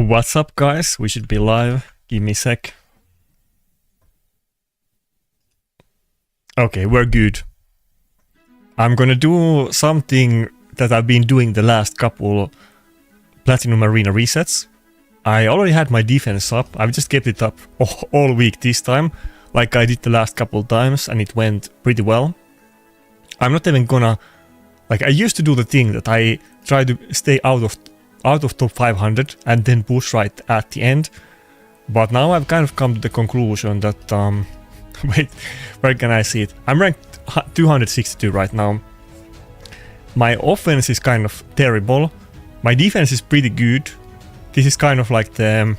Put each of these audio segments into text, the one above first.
What's up, guys? We should be live. Give me a sec. Okay, we're good. I'm gonna do something that I've been doing the last couple Platinum Arena resets. I already had my defense up. I've just kept it up all week this time, like I did the last couple times, and it went pretty well. I'm not even gonna... Like, I used to do the thing that I try to stay out of top 500 and then push right at the end. But now I've kind of come to the conclusion that... wait, where can I see it? I'm ranked 262 right now. My offense is kind of terrible. My defense is pretty good. This is kind of like the...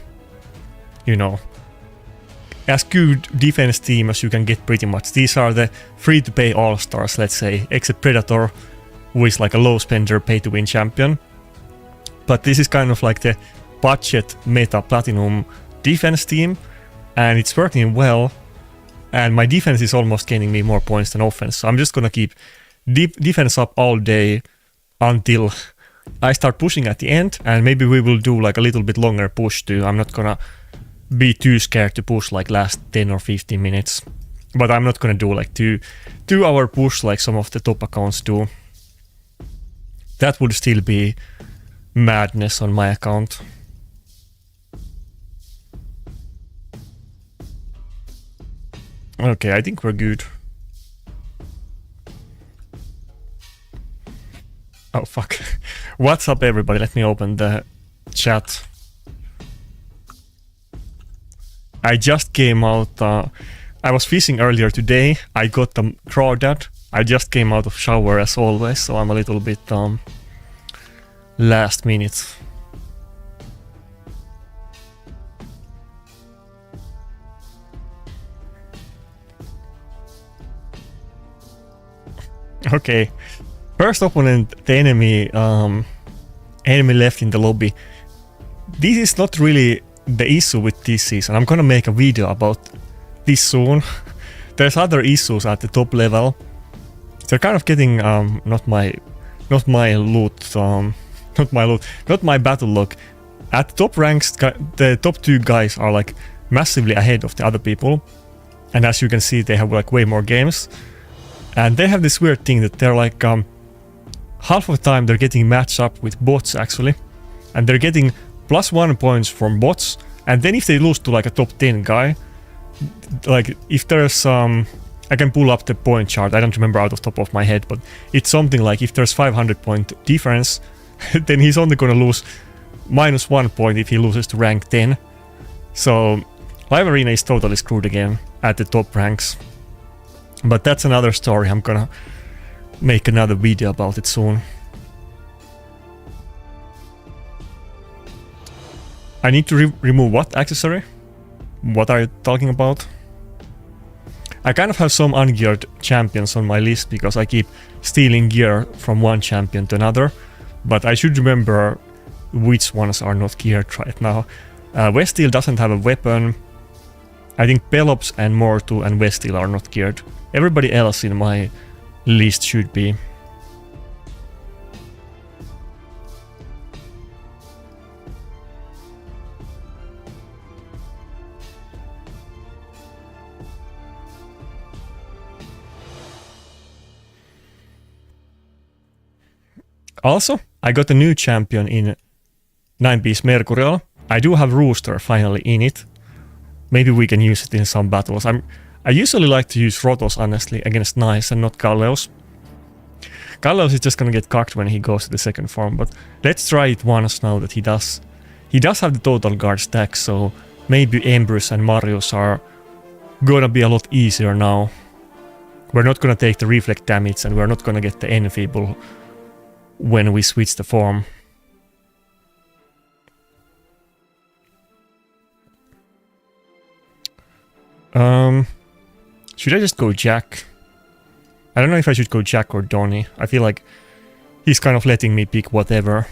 You know... as good defense team as you can get pretty much. These are the free-to-play all-stars, let's say, except Predator, who is like a low-spender pay-to-win champion. But this is kind of like the budget meta platinum defense team, and it's working well, and my defense is almost gaining me more points than offense, so I'm just gonna keep defense up all day until I start pushing at the end, and maybe we will do like a little bit longer push too. I'm not gonna be too scared to push like last 10 or 15 minutes, but I'm not gonna do like 2-hour push like some of the top accounts do. That would still be madness on my account. Okay, I think we're good. Oh fuck. What's up, everybody? Let me open the chat. I just came out, I was fishing earlier today. I got the crawdad. I just came out of shower as always, so I'm a little bit last minute. Okay, first opponent, the enemy left in the lobby. This is not really the issue with this season. I'm gonna make a video about this soon. There's other issues at the top level. They're kind of getting not my loot, not my battle log. At the top ranks, the top 2 guys are like massively ahead of the other people, and as you can see, they have like way more games. And they have this weird thing that they're like half of the time they're getting matched up with bots actually, and they're getting +1 points from bots. And then if they lose to like a top 10 guy, like if there's I can pull up the point chart, I don't remember out of the top of my head, but it's something like if there's 500 point difference, then he's only gonna lose -1 point if he loses to rank 10. So Live Arena is totally screwed again at the top ranks. But that's another story. I'm gonna make another video about it soon. I need to remove what accessory? What are you talking about? I kind of have some ungeared champions on my list because I keep stealing gear from one champion to another, but I should remember which ones are not geared right now. Westeel doesn't have a weapon. I think Pelops and Mortu and Westeel are not geared. Everybody else in my list should be. Also, I got a new champion in 9-piece Mercurial. I do have Rooster finally in it. Maybe we can use it in some battles. I usually like to use Rotos, honestly, against Nice and not Kalleus. Kalleus is just gonna get cocked when he goes to the second form, but let's try it once now that he does. He does have the total guard stack, so maybe Embrus and Marius are gonna be a lot easier now. We're not gonna take the reflect damage, and we're not gonna get the enfeeble when we switch the form. Should I just go Jack? I don't know if I should go Jack or Donny. I feel like he's kind of letting me pick whatever.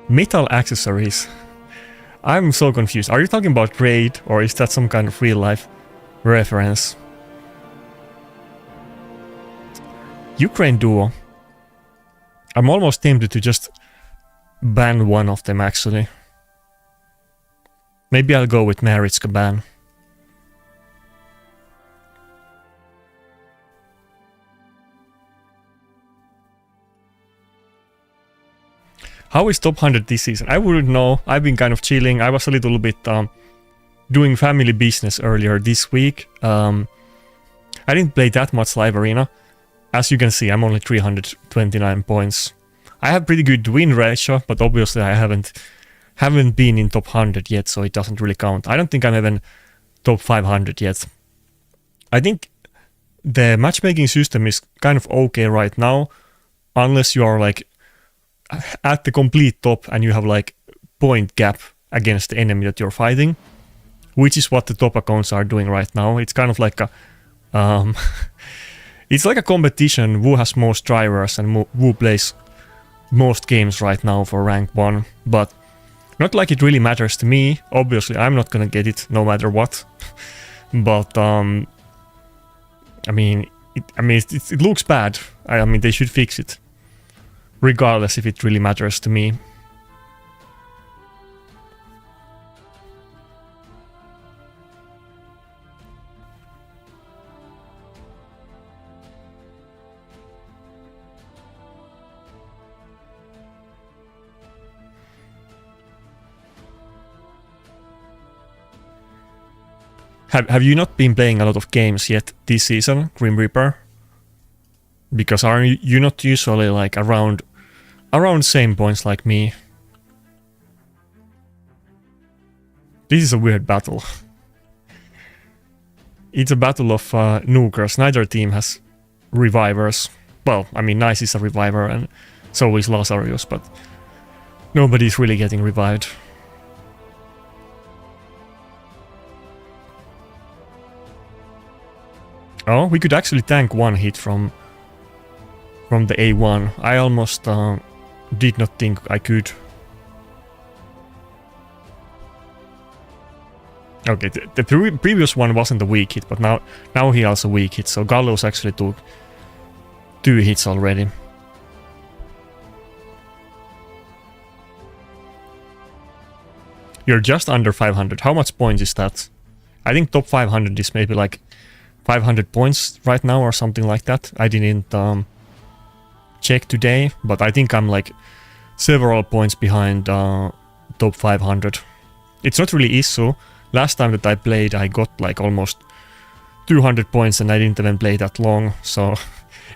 Metal accessories. I'm so confused. Are you talking about Raid, or is that some kind of real life reference? Ukraine duo. I'm almost tempted to just ban one of them actually. Maybe I'll go with Maritska ban. How is top 100 this season? I wouldn't know. I've been kind of chilling. I was a little bit doing family business earlier this week. I didn't play that much live arena. As you can see, I'm only 329 points. I have pretty good win ratio, but obviously I haven't been in top 100 yet, so it doesn't really count. I don't think I'm even top 500 yet. I think the matchmaking system is kind of okay right now, unless you are like at the complete top and you have like point gap against the enemy that you're fighting, which is what the top accounts are doing right now. It's kind of like a it's like a competition who has most drivers and who plays most games right now for rank 1, but not like it really matters to me. Obviously I'm not gonna get it no matter what. But I mean it looks bad. I mean they should fix it, regardless if it really matters to me. Have you not been playing a lot of games yet this season, Grim Reaper? Because are you not usually like around same points like me? This is a weird battle. It's a battle of nukers. Neither team has revivers. Well, I mean, Nice is a reviver and so is Lazarus, but nobody's really getting revived. Oh, we could actually tank one hit from the A1. I almost did not think I could. Okay, the previous one wasn't a weak hit, but now he has a weak hit, so Gallows actually took 2 hits already. You're just under 500. How much points is that? I think top 500 is maybe like 500 points right now or something like that. I didn't check today, but I think I'm like several points behind top 500. It's not really issue. Last time that I played, I got like almost 200 points and I didn't even play that long, so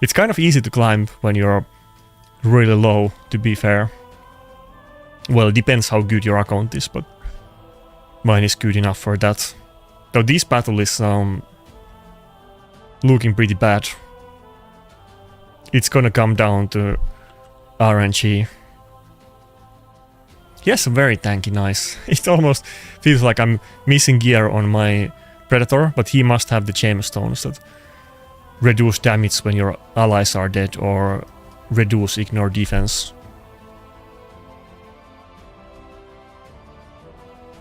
it's kind of easy to climb when you're really low, to be fair. Well, it depends how good your account is, but mine is good enough for that. Though this battle is looking pretty bad. It's gonna come down to RNG. He has a very tanky Nice. It almost feels like I'm missing gear on my Predator, but he must have the gemstones that reduce damage when your allies are dead or reduce ignore defense.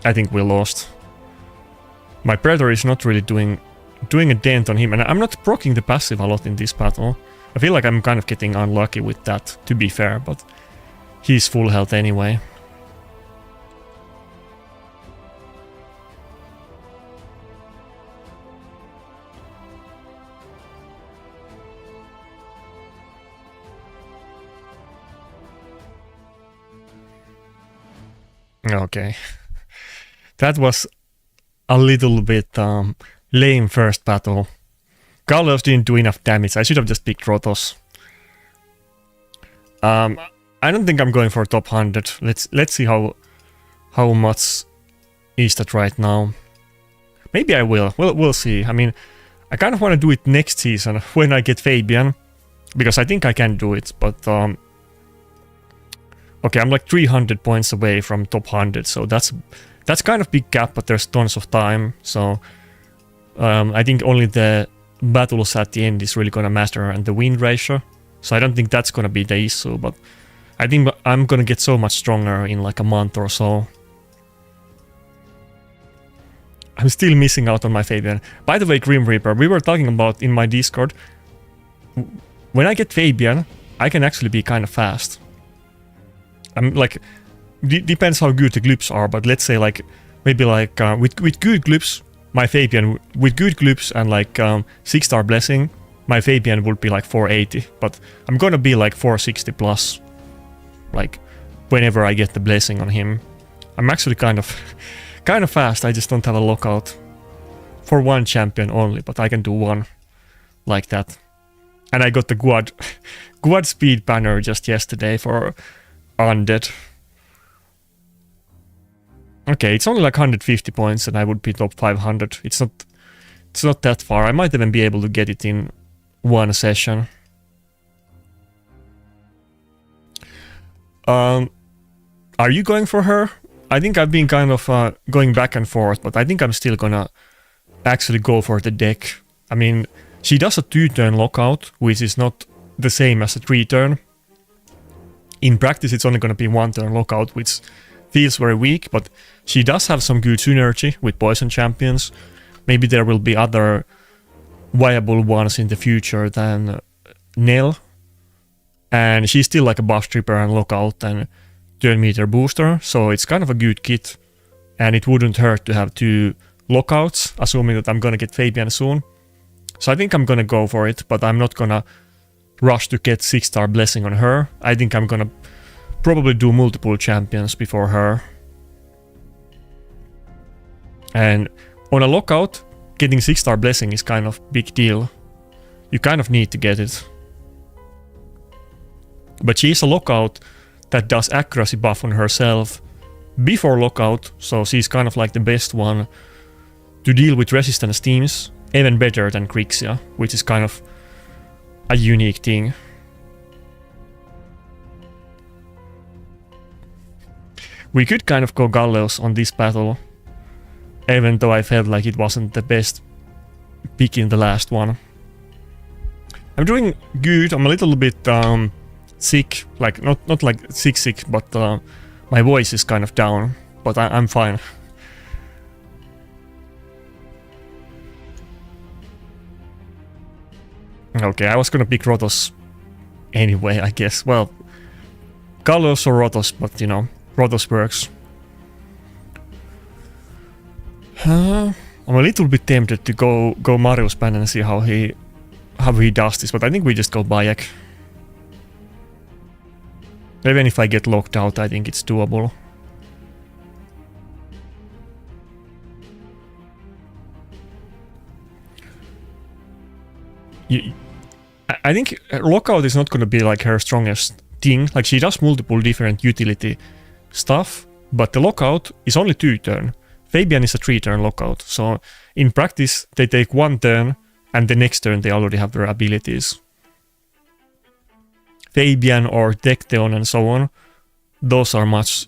I think we lost. My Predator is not really doing a dent on him, and I'm not proccing the passive a lot in this battle. I feel like I'm kind of getting unlucky with that, to be fair, but he's full health anyway. Okay. That was a little bit lame first battle. Gallows didn't do enough damage. I should have just picked Rotos. I don't think I'm going for top 100. Let's see how much is that right now. Maybe I will. We'll see. I mean, I kind of want to do it next season when I get Fabian, because I think I can do it, but okay, I'm like 300 points away from top 100, so that's kind of big gap, but there's tons of time, so I think only the battles at the end is really gonna matter, and the win ratio, so I don't think that's gonna be the issue, but I think I'm gonna get so much stronger in like a month or so. I'm still missing out on my Fabian. By the way, Grim Reaper, we were talking about in my Discord, when I get Fabian, I can actually be kind of fast. I'm like, depends how good the glyphs are, but let's say like, maybe like with good glyphs, my Fabian, with good glyphs and like 6-star blessing, my Fabian would be like 480, but I'm gonna be like 460 plus, like whenever I get the blessing on him. I'm actually kind of fast, I just don't have a lockout for one champion only, but I can do one like that. And I got the Guad speed banner just yesterday for Undead. Okay, it's only like 150 points and I would be top 500. It's not that far. I might even be able to get it in one session. Are you going for her? I think I've been kind of going back and forth, but I think I'm still gonna actually go for the deck. I mean, she does a 2-turn lockout, which is not the same as a 3-turn. In practice, it's only gonna be 1-turn lockout, which feels very weak, but she does have some good synergy with poison champions. Maybe there will be other viable ones in the future than Nell. And she's still like a buff stripper and lockout and turn meter booster, so it's kind of a good kit. And it wouldn't hurt to have 2 lockouts, assuming that I'm gonna get Fabian soon. So I think I'm gonna go for it, but I'm not gonna rush to get 6-star blessing on her. I think I'm gonna probably do multiple champions before her. And on a lockout, getting 6-star blessing is kind of big deal. You kind of need to get it. But she's a lockout that does accuracy buff on herself before lockout, so she's kind of like the best one to deal with resistance teams, even better than Grixia, which is kind of a unique thing. We could kind of go Galleos on this battle, even though I felt like it wasn't the best pick in the last one. I'm doing good. I'm a little bit sick, like not like sick, but my voice is kind of down, but I'm fine. Okay, I was gonna pick Rotos anyway, I guess. Well, Galleos or Rotos, but you know, Rotos works. I'm a little bit tempted to go Mario Span and see how he does this, but I think we just go Bayek. Even if I get locked out, I think it's doable. I think lockout is not going to be like her strongest thing. Like, she does multiple different utility stuff, but the lockout is only 2-turn. Fabian is a 3-turn lockout, so in practice they take 1 turn and the next turn they already have their abilities. Fabian or Tecteon and so on, those are much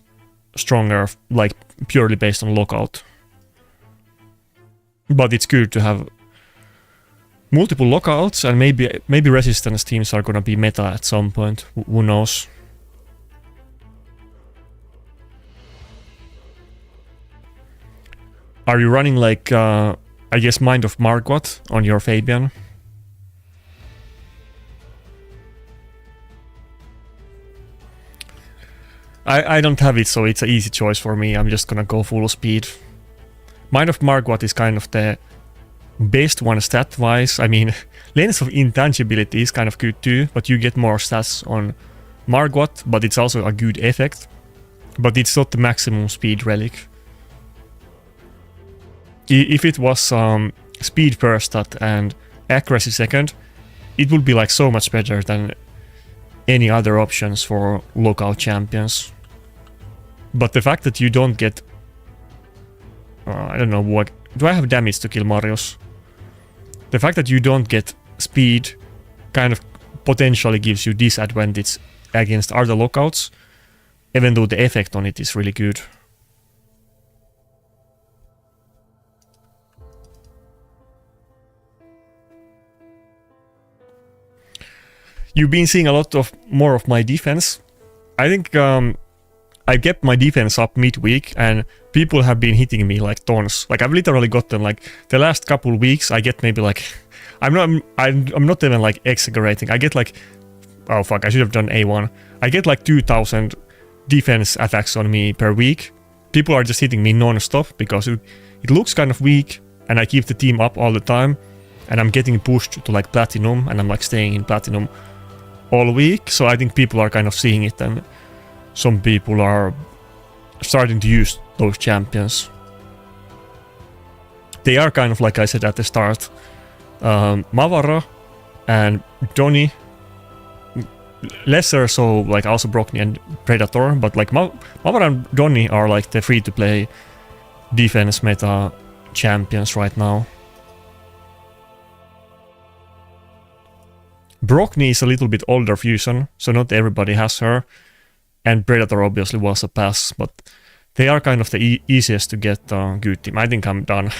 stronger, like purely based on lockout. But it's good to have multiple lockouts, and maybe resistance teams are gonna be meta at some point, who knows. Are you running like, I guess, Mind of Margwat on your Fabian? I don't have it, so it's an easy choice for me. I'm just gonna go full speed. Mind of Margwat is kind of the best one stat-wise. I mean, Lens of Intangibility is kind of good too, but you get more stats on Margwat, but it's also a good effect. But it's not the maximum speed relic. If it was speed first stat and accuracy second, it would be like so much better than any other options for lockout champions. But the fact that you don't get... I don't know what... Do I have damage to kill Marius? The fact that you don't get speed kind of potentially gives you disadvantage against other lockouts, even though the effect on it is really good. You've been seeing a lot of more of my defense. I think I kept my defense up midweek and people have been hitting me like tons. Like, I've literally gotten like the last couple weeks I get maybe like I'm not even like exaggerating. I get like Oh fuck, I should have done A1. I get like 2000 defense attacks on me per week. People are just hitting me non-stop because it looks kind of weak, and I keep the team up all the time, and I'm getting pushed to like platinum, and I'm like staying in platinum all week. So I think people are kind of seeing it, and some people are starting to use those champions. They are kind of, like I said at the start, Mavara and Donny, lesser so like also Brockney and Predator, but like Mavara and Donny are like the free-to-play defense meta champions right now. Brockney is a little bit older fusion, so not everybody has her, and Predator obviously was a pass, but they are kind of the easiest to get good team. I think I'm done.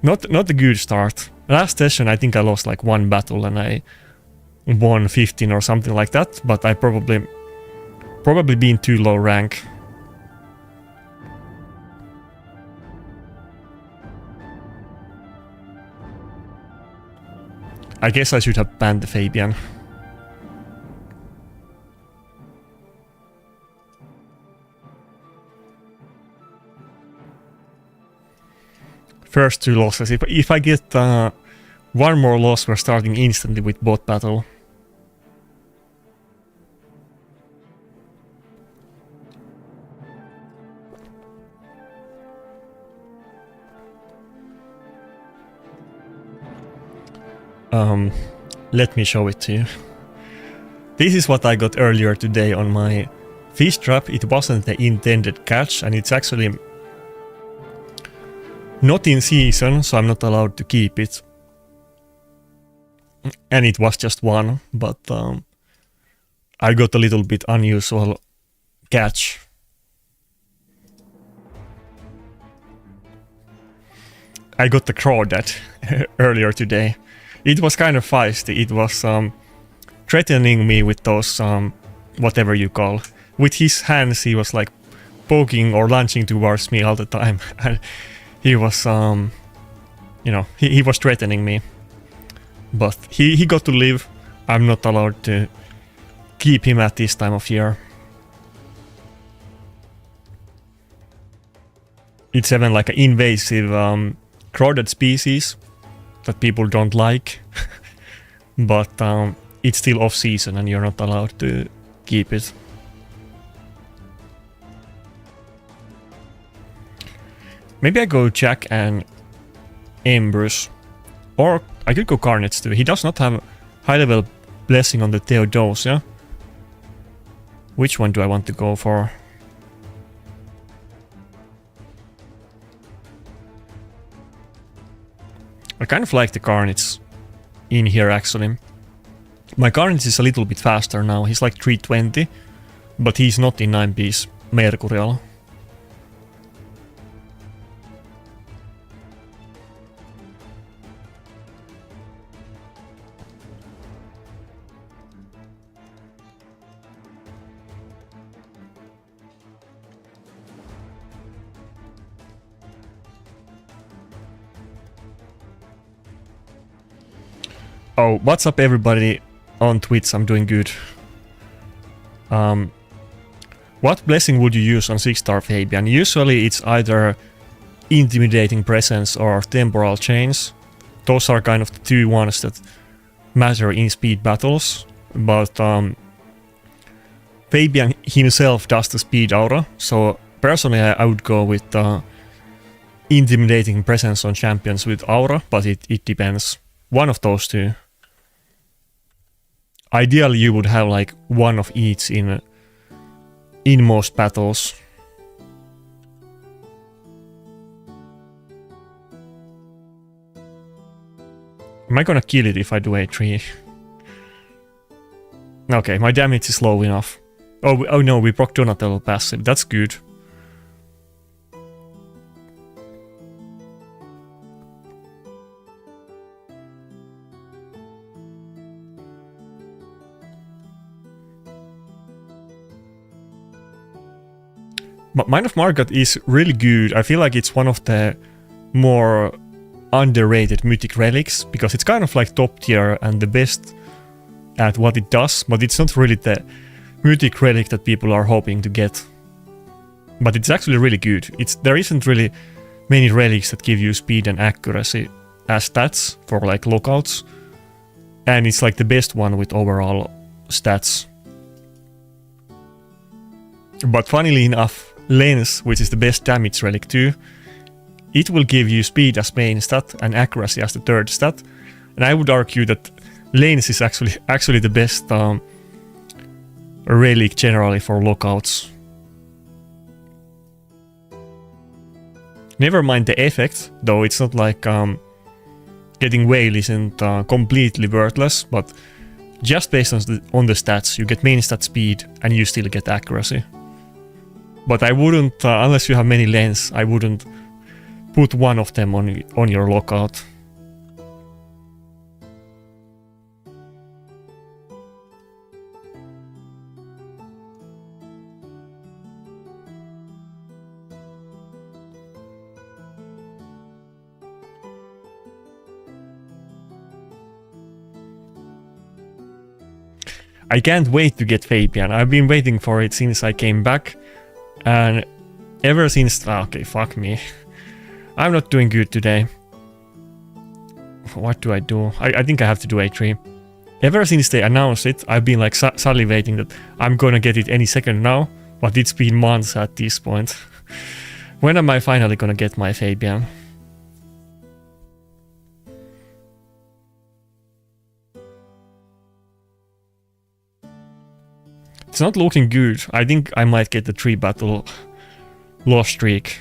Not a good start. Last session I think I lost like one battle and I won 15 or something like that, but I probably been too low rank. I guess I should have banned the Fabian. First 2 losses. If I get one more loss, we're starting instantly with bot battle. Let me show it to you. This is what I got earlier today on my fish trap. It wasn't the intended catch, and it's actually not in season, so I'm not allowed to keep it. And it was just one, but I got a little bit unusual catch. I got the crawdad earlier today. It was kind of feisty. It was threatening me with those, whatever you call. With his hands, he was like poking or launching towards me all the time. And he was, you know, he was threatening me. But he got to live. I'm not allowed to keep him at this time of year. It's even like an invasive crawdad species that people don't like. But it's still off season and you're not allowed to keep it. Maybe I go Jack and Ambrose. Or I could go Carnage too. He does not have high level blessing on the Theodosia. Which one do I want to go for? I kind of like the Carnage in here actually. My Carnage is a little bit faster now. He's like 320, but he's not in 9-piece Mercurial. Oh, what's up everybody on Twitch? I'm doing good. What blessing would you use on 6-star Fabian? Usually it's either Intimidating Presence or Temporal Chains. Those are kind of the 2 ones that matter in speed battles. But Fabian himself does the speed aura, so personally I would go with Intimidating Presence on champions with aura, but it depends. One of those 2. Ideally you would have like one of each in most battles. Am I gonna kill it if I do A3? Okay, my damage is low enough. Oh no, we proc Donatello passive, that's good. Mind of Margot is really good. I feel like it's one of the more underrated mythic relics because it's kind of like top tier and the best at what it does, but it's not really the mythic relic that people are hoping to get. But it's actually really good. There isn't really many relics that give you speed and accuracy as stats for like lockouts, and it's like the best one with overall stats. But funnily enough, Lens, which is the best damage relic too, it will give you speed as main stat and accuracy as the third stat. And I would argue that Lens is actually the best relic generally for lockouts. Never mind the effect, though it's not like getting Whale isn't completely worthless, but just based on the stats, you get main stat speed and you still get accuracy. But I wouldn't, unless you have many Lens, I wouldn't put one of them on your lockout. I can't wait to get Fabian. I've been waiting for it since I came back, and ever since... okay, fuck me. I'm not doing good today. What do I do? I think I have to do A3. Ever since they announced it, I've been like salivating that I'm gonna get it any second now, but it's been months at this point. When am I finally gonna get my Fabian? It's not looking good. I think I might get the 3 battle loss streak.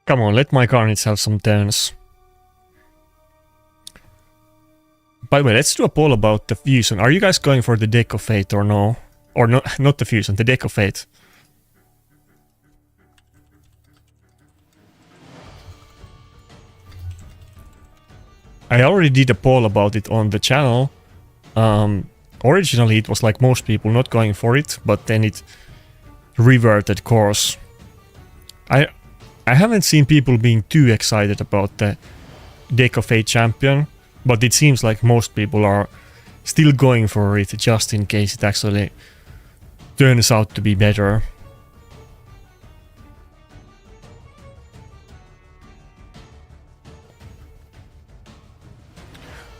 Come on, let my Carnage have some turns. By the way, let's do a poll about the fusion. Are you guys going for the Deck of Fate or no? Or no, not the fusion, the Deck of Fate. I already did a poll about it on the channel. Originally it was like most people not going for it, but then it reverted course. I haven't seen people being too excited about the Deck of Fate champion, but it seems like most people are still going for it just in case it actually turns out to be better.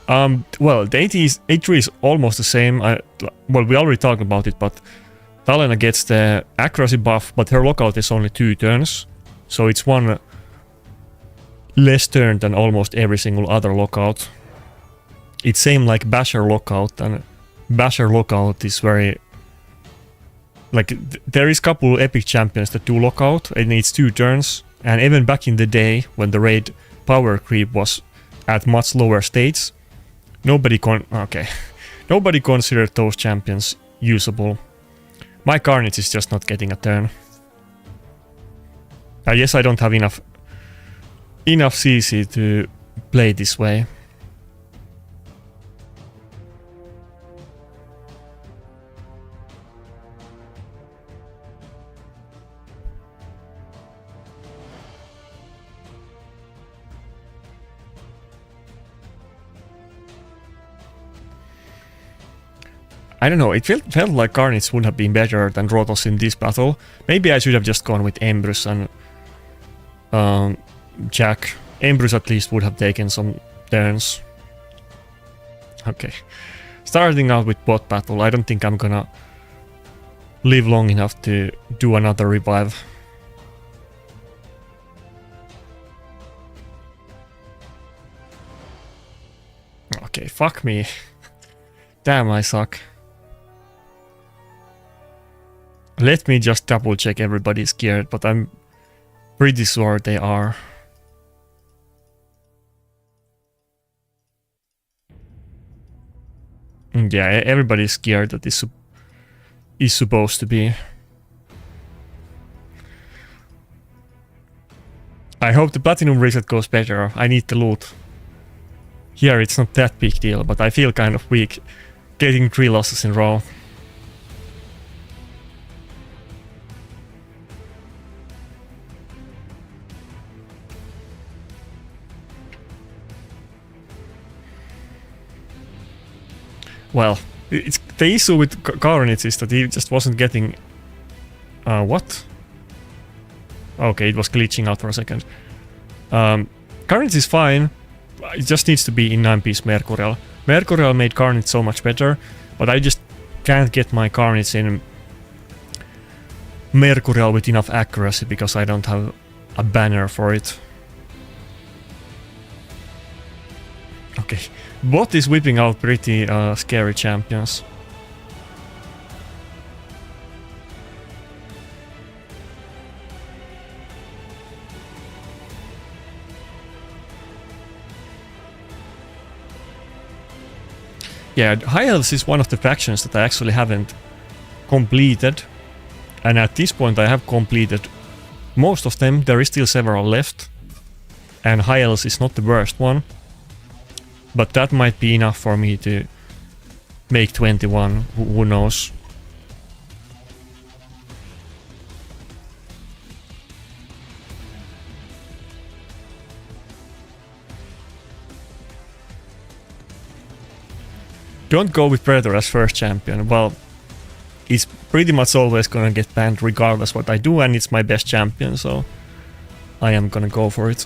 Well, the A3 is almost the same. Well, we already talked about it, but Talena gets the accuracy buff, but her lockout is only 2 turns. So it's 1 less turn than almost every single other lockout. It's same like Basher lockout, and Basher lockout is very... like, there is couple epic champions that do lockout, and it's 2 turns. And even back in the day, when the raid power creep was at much lower states, nobody considered those champions usable. My Carnage is just not getting a turn. I guess I don't have enough CC to play this way. I don't know, it felt like Carnage would have been better than Rotos in this battle. Maybe I should have just gone with Embrus and Jack. Embrus at least would have taken some turns. Okay. Starting out with bot battle, I don't think I'm gonna live long enough to do another revive. Okay, fuck me. Damn, I suck. Let me just double check everybody's geared, but I'm pretty sure they are. Yeah, everybody's scared that this is supposed to be. I hope the platinum reset goes better. I need the loot. Here it's not that big deal, but I feel kind of weak getting 3 losses in a row. Well, the issue with Carnage is that he just wasn't getting... what? Okay, it was glitching out for a second. Carnage is fine. It just needs to be in 9-piece Mercurial. Mercurial made Carnage so much better, but I just can't get my Carnage in Mercurial with enough accuracy because I don't have a banner for it. Okay, bot is whipping out pretty scary champions. Yeah, High Elves is one of the factions that I actually haven't completed. And at this point I have completed most of them. There is still several left. And High Elves is not the worst one. But that might be enough for me to make 21, who knows. Don't go with Predator as first champion. Well, it's pretty much always gonna get banned regardless what I do, and it's my best champion, so I am gonna go for it.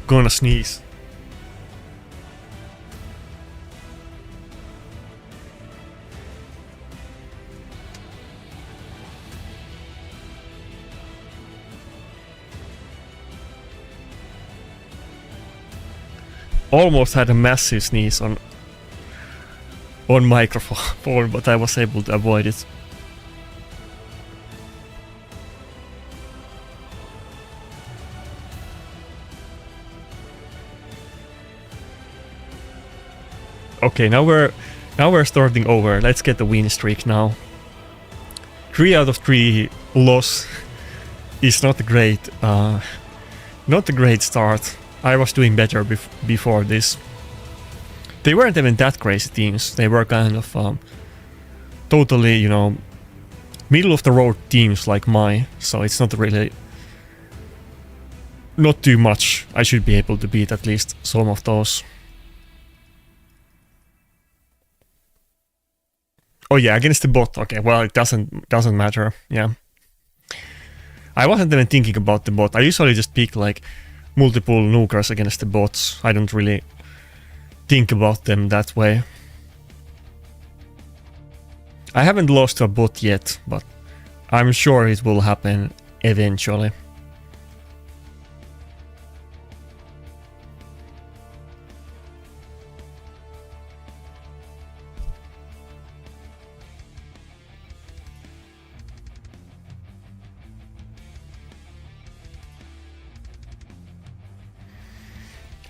Gonna sneeze. Almost had a massive sneeze on microphone, but I was able to avoid it. Okay, now we're starting over. Let's get the win streak now. 3 out of 3 loss is not a great start. I was doing better before this. They weren't even that crazy teams. They were kind of totally, you know, middle of the road teams like mine. So it's not really, not too much. I should be able to beat at least some of those. Oh yeah, against the bot. Okay, well it doesn't matter. Yeah, I wasn't even thinking about the bot. I usually just pick like multiple nukers against the bots. I don't really think about them that way. I haven't lost to a bot yet, but I'm sure it will happen eventually.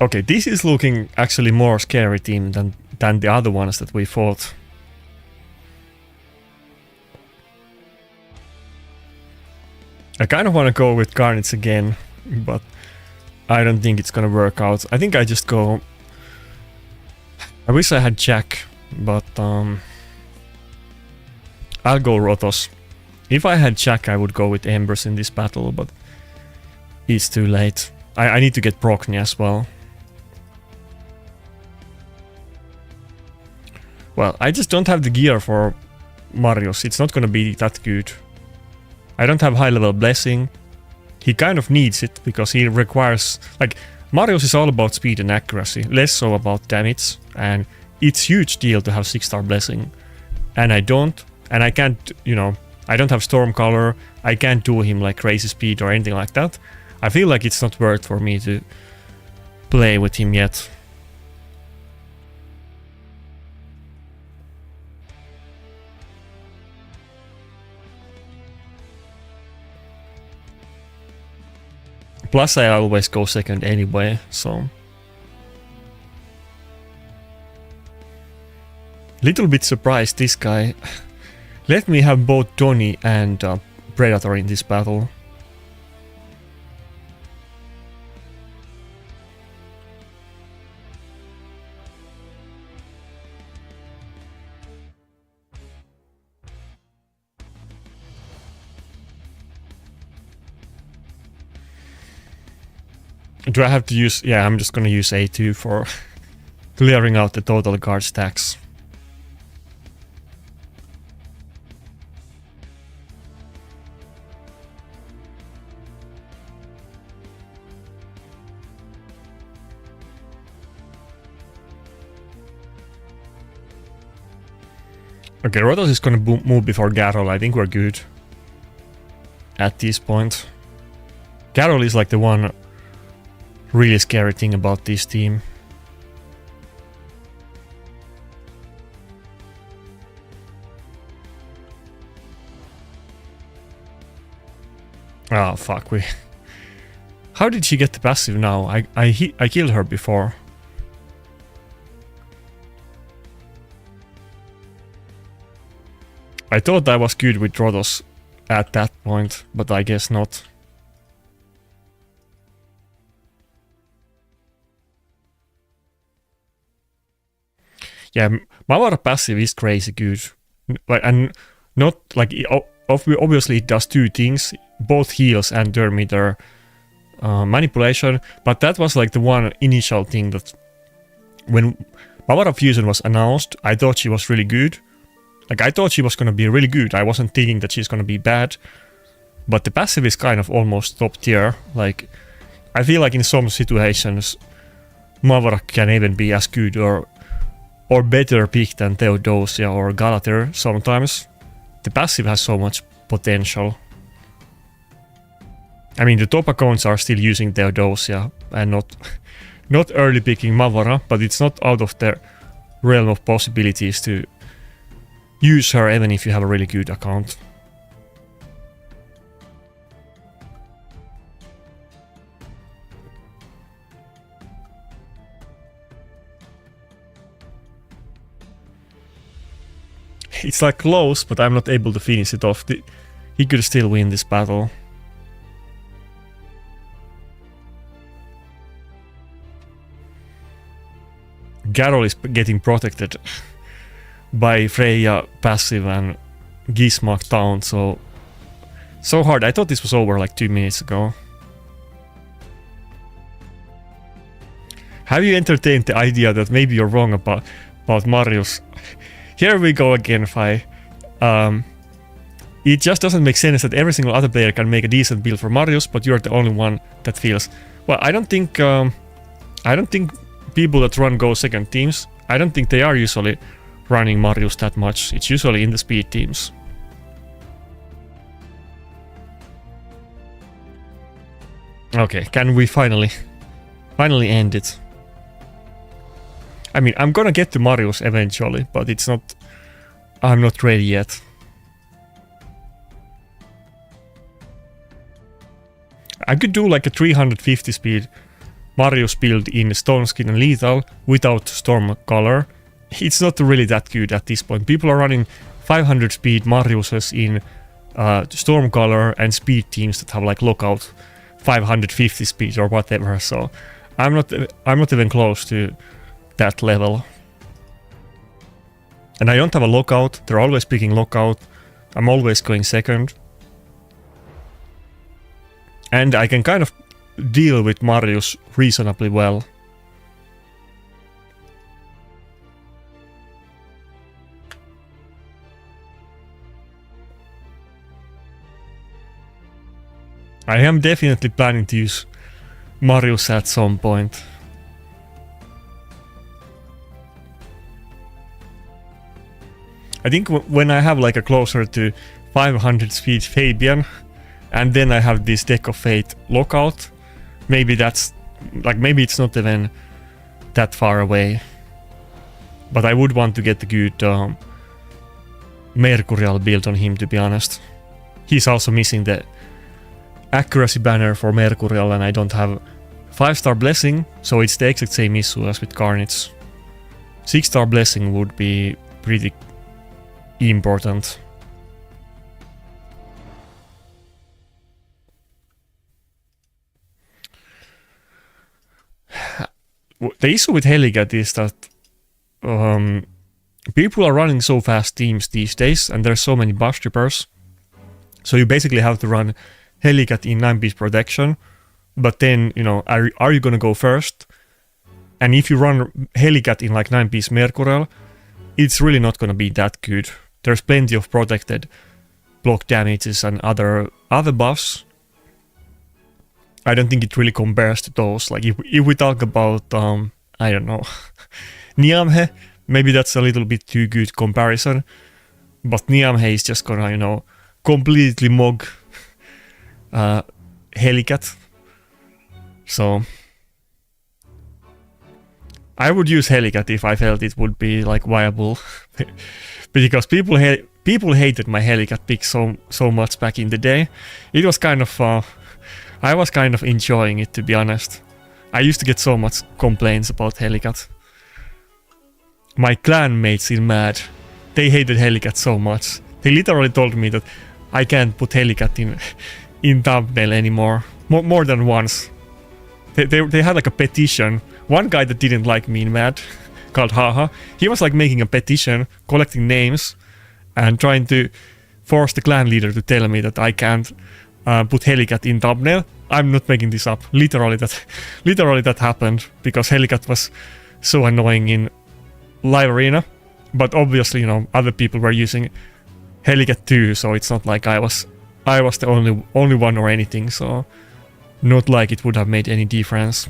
Okay, this is looking actually more scary team than the other ones that we fought. I kind of want to go with Carnage again, but I don't think it's gonna work out. I think I just go... I wish I had Jack, but I'll go Rotos. If I had Jack, I would go with Embers in this battle, but it's too late. I need to get Procny as well. Well, I just don't have the gear for Marius. It's not gonna be that good. I don't have high level blessing. He kind of needs it because he requires... Like, Marius is all about speed and accuracy, less so about damage. And it's huge deal to have 6-star blessing. And I don't. And I can't, you know... I don't have Stormcaller. I can't do him like crazy speed or anything like that. I feel like it's not worth for me to play with him yet. Plus I always go second anyway, so... Little bit surprised this guy. Let me have both Donnie and Predator in this battle. Do I have to use... Yeah, I'm just gonna use A2 for clearing out the total guard stacks. Okay, Rotos is gonna move before Garol. I think we're good at this point. Garol is like the one really scary thing about this team. Oh fuck, we... How did she get the passive now? I killed her before. I thought I was good with Rotos at that point, but I guess not. Yeah, Mavara passive is crazy good. And not like... Obviously it does two things, both heals and turn meter manipulation, but that was like the one initial thing that... When Mavara Fusion was announced, I thought she was really good. Like, I thought she was gonna be really good. I wasn't thinking that she's gonna be bad. But the passive is kind of almost top tier. Like, I feel like in some situations, Mavara can even be as good or better pick than Theodosia or Galater sometimes. The passive has so much potential. I mean, the top accounts are still using Theodosia and not early picking Mavara, but it's not out of the realm of possibilities to use her even if you have a really good account. It's like close, but I'm not able to finish it off. He could still win this battle. Garol is getting protected by Freya passive and Gizmak down, so hard. I thought this was over like 2 minutes ago. Have you entertained the idea that maybe you're wrong about Marius? Here we go again, Fi. It just doesn't make sense that every single other player can make a decent build for Marius, but you're the only one that feels... Well, I don't think people that run Go second teams, I don't think they are usually running Marius that much. It's usually in the speed teams. Okay, can we finally end it? I mean, I'm gonna get to Marius eventually, but it's not... I'm not ready yet. I could do like a 350 speed Marius build in Stone Skin and Lethal without Storm Color. It's not really that good at this point. People are running 500 speed Mariuses in Storm Color and speed teams that have like lockout 550 speed or whatever, so I'm not even close to that level. And I don't have a lockout. They're always picking lockout. I'm always going second. And I can kind of deal with Marius reasonably well. I am definitely planning to use Marius at some point. I think when I have like a closer to 500 speed Fabian, and then I have this Deck of Fate lockout, maybe that's like, maybe it's not even that far away. But I would want to get the good Mercurial build on him, to be honest. He's also missing the accuracy banner for Mercurial, and I don't have 5-star blessing, so it's the exact same issue as with Carnage. 6-star blessing would be pretty important. The issue with Helicat is that people are running so fast teams these days, and there's so many buff strippers. So you basically have to run Helicat in 9-piece protection, but then, you know, are you gonna go first? And if you run Helicat in like 9-piece Mercurial, it's really not gonna be that good. There's plenty of protected block damages and other buffs. I don't think it really compares to those. Like if we talk about I don't know, Niamhe, maybe that's a little bit too good comparison. But Niamhe is just gonna, you know, completely mog Helicat. So I would use Helicat if I felt it would be like viable. Because people hated my Helicat pick so much back in the day. It was kind of I was kind of enjoying it, to be honest. I used to get so much complaints about Helicat. My clan mates in Mad, they hated Helicat so much. They literally told me that I can't put Helicat in thumbnail anymore. More than once. They had like a petition. One guy that didn't like me in Mad, called Haha, he was like making a petition, collecting names, and trying to force the clan leader to tell me that I can't put Helicat in thumbnail. I'm not making this up. Literally that happened because Helicat was so annoying in live arena. But obviously, you know, other people were using Helicat too, so it's not like I was the only one or anything. So not like it would have made any difference.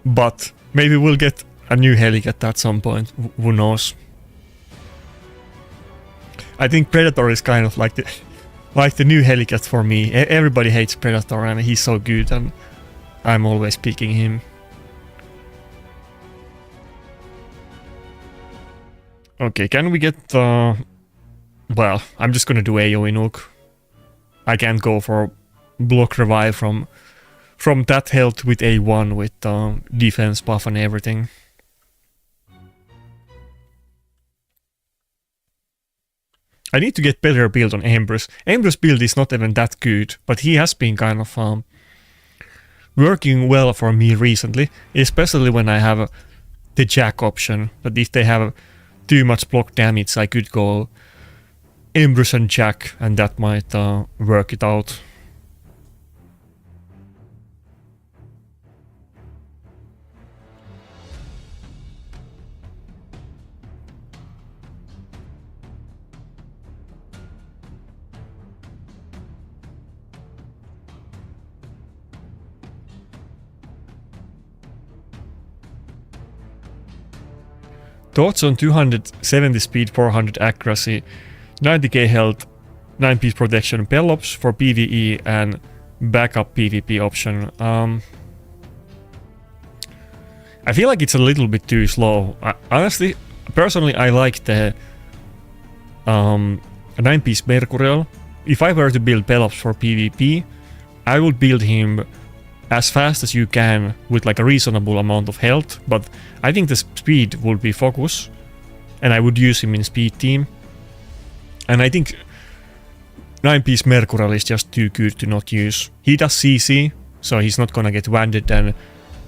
But maybe we'll get a new Helicat at some point. Who knows? I think Predator is kind of like the new Helicat for me. Everybody hates Predator and he's so good, and I'm always picking him. Okay, can we get well, I'm just gonna do AoE nuke. I can't go for block revive from that health with A1 with defense buff and everything. I need to get better build on Embrus. Embrus build is not even that good, but he has been kind of working well for me recently, especially when I have the Jack option. But if they have too much block damage, I could go Embrus and Jack, and that might work it out. Thoughts on 270 speed, 400 accuracy, 90k health, 9-piece protection Pelops for PvE and backup PvP option. I feel like it's a little bit too slow. Honestly, personally, I like the 9-piece Mercurial. If I were to build Pelops for PvP, I would build him as fast as you can with like a reasonable amount of health, but I think the speed would be focus, and I would use him in speed team. And I think 9-piece Mercurial is just too good to not use. He does CC, so he's not gonna get wanded and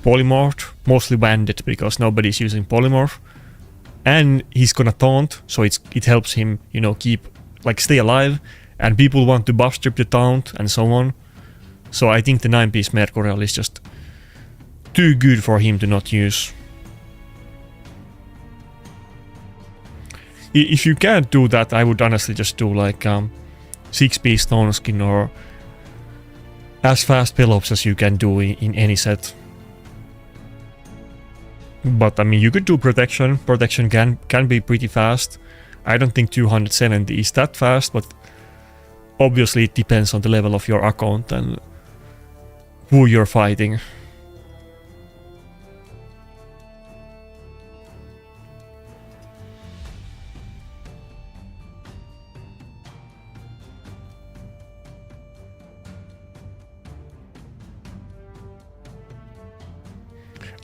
polymorphed, mostly wanded because nobody's using polymorph. And he's gonna taunt, so it helps him, you know, stay alive, and people want to buff strip the taunt and so on. So I think the 9-piece Mercurial is just too good for him to not use. If you can't do that, I would honestly just do like 6-piece Stone Skin or as fast Pelops as you can do in any set. But I mean, you could do protection. Protection can be pretty fast. I don't think 270 is that fast, but obviously it depends on the level of your account and who you're fighting.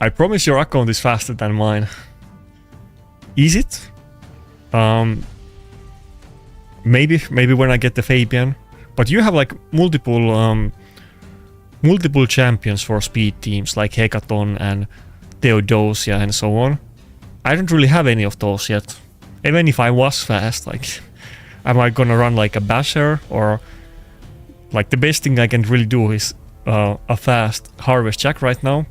I promise your account is faster than mine. Is it? Maybe when I get the Fabian. But you have like multiple champions for speed teams like Hecaton and Theodosia and so on. I don't really have any of those yet. Even if I was fast, like, am I gonna run like a basher, or like the best thing I can really do is a fast Harvest Jack right now.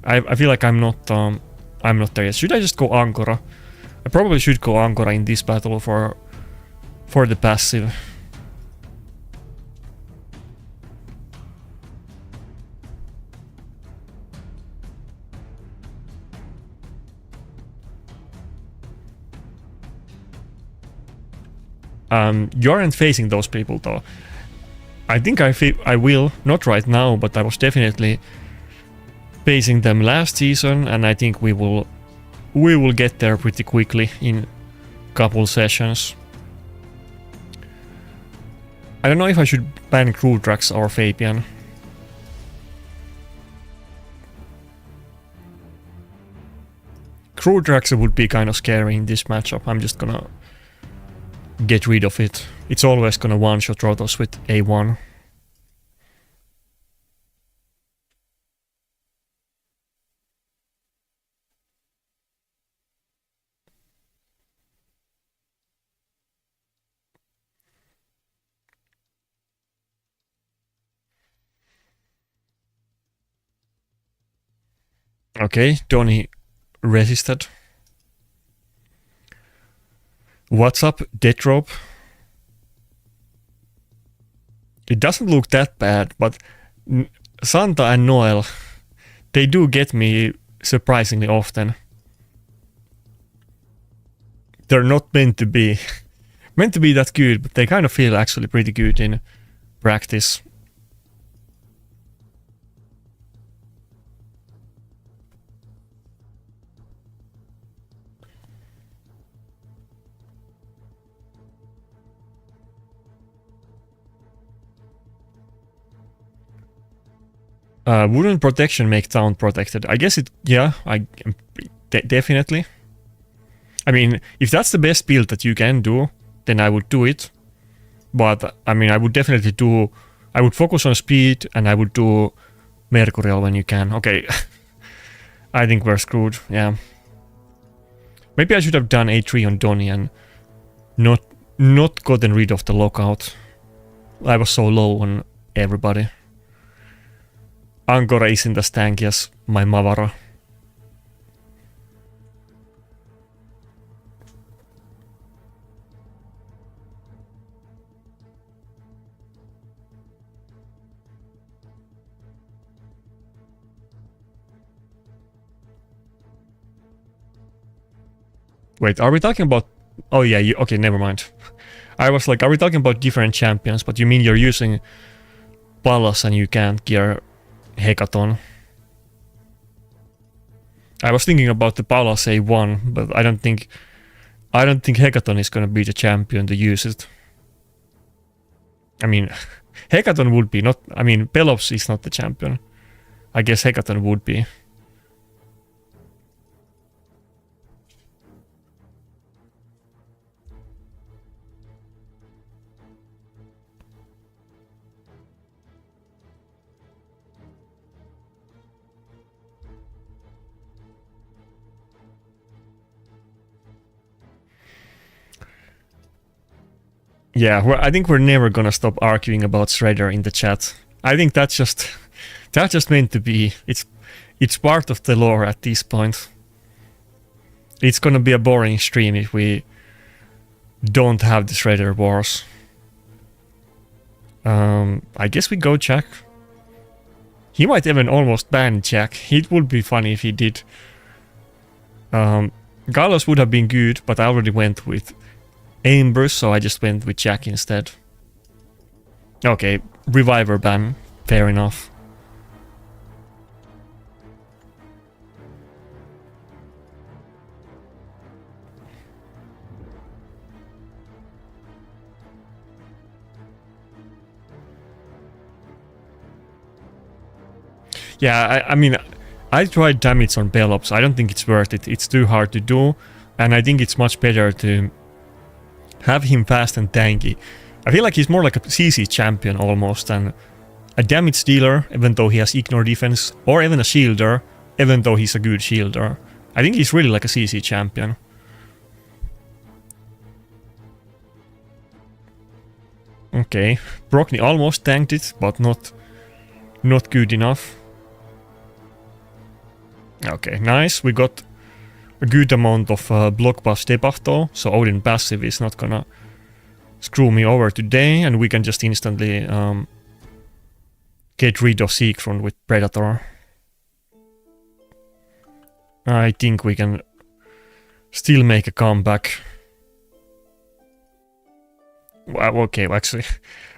I feel like I'm not there yet. Should I just go Angora? I probably should go Angora in this battle for the passive. You aren't facing those people though. I think I will, not right now, but I was definitely facing them last season, and I think we will get there pretty quickly in couple sessions. I don't know if I should ban Crudrax or Fabian. Crudrax would be kind of scary in this matchup. I'm just gonna get rid of it. It's always gonna one-shot Rotos with A1. Okay, Donny resisted. What's up, Deathrope? It doesn't look that bad, but Santa and Noel, they do get me surprisingly often. They're not meant to be that good, but they kind of feel actually pretty good in practice. Wouldn't protection make town protected? I guess it, yeah, definitely. I mean, if that's the best build that you can do, then I would do it. But, I mean, I would definitely I would focus on speed, and I would do Mercurial when you can. Okay, I think we're screwed, yeah. Maybe I should have done A3 on Donny and not gotten rid of the lockout. I was so low on everybody. Angora isn't as tanky as my Mavara. Wait, are we talking about... Oh yeah, okay, never mind. I was like, are we talking about different champions? But you mean you're using Pallas and you can't gear Hecaton? I was thinking about the Pallas A1, but I don't think Hecaton is gonna be the champion to use it. I mean, Hecaton would be, not... I mean, Pelops is not the champion. I guess Hecaton would be. Yeah, I think we're never gonna stop arguing about Shredder in the chat. I think that's just meant to be. It's part of the lore at this point. It's gonna be a boring stream if we don't have the Shredder wars. I guess we go Jack. He might even almost ban Jack. It would be funny if he did. Galos would have been good, but I already went with Amber, so I just went with Jack instead. Okay, Reviver ban. Fair enough. Yeah, I mean, I tried damage on Pelops. I don't think it's worth it. It's too hard to do. And I think it's much better to have him fast and tanky. I feel like he's more like a CC champion almost than a damage dealer, even though he has ignore defense, or even a shielder, even though he's a good shielder. I think he's really like a CC champion. Okay, Brockney almost tanked it, but not good enough. Okay, nice. We got a good amount of block buff step buff though, so Odin passive is not gonna screw me over today, and we can just instantly get rid of Siegfried with Predator. I think we can still make a comeback. Well, okay,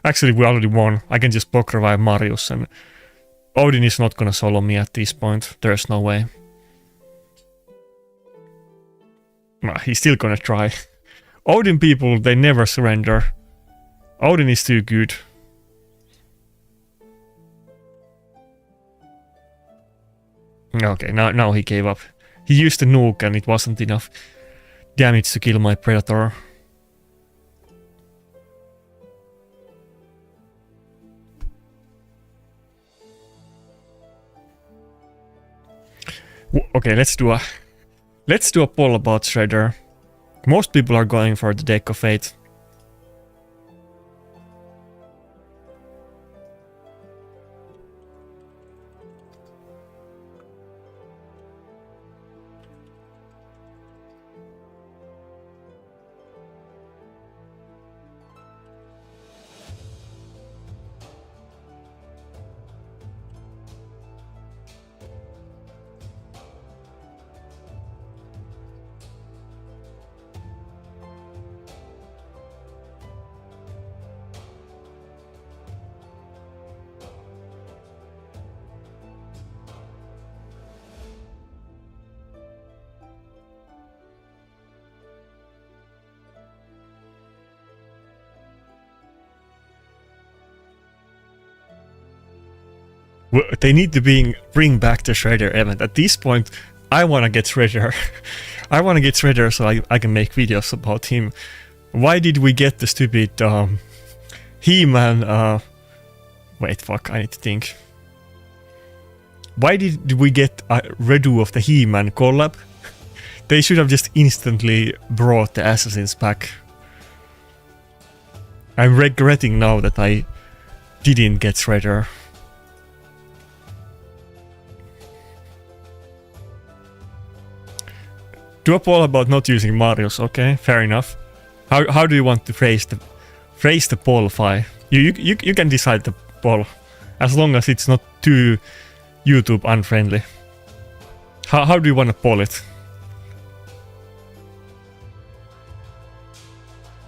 actually we already won. I can just block revive Marius, and Odin is not gonna solo me at this point. There's no way. Nah, he's still gonna try. Odin people, they never surrender. Odin is too good. Okay, now he gave up. He used the nuke and it wasn't enough damage to kill my Predator. Okay, let's do a poll about Shredder. Most people are going for the Deck of Fate. They need to bring back the Shredder event. At this point, I want to get Shredder. I want to get Shredder so I can make videos about him. Why did we get the stupid He-Man... wait, fuck, I need to think. Why did we get a redo of the He-Man collab? They should have just instantly brought the Assassins back. I'm regretting now that I didn't get Shredder. Do a poll about not using Marius, okay, fair enough. How do you want to phrase the poll, Fi? You can decide the poll, as long as it's not too YouTube unfriendly. How do you want to poll it?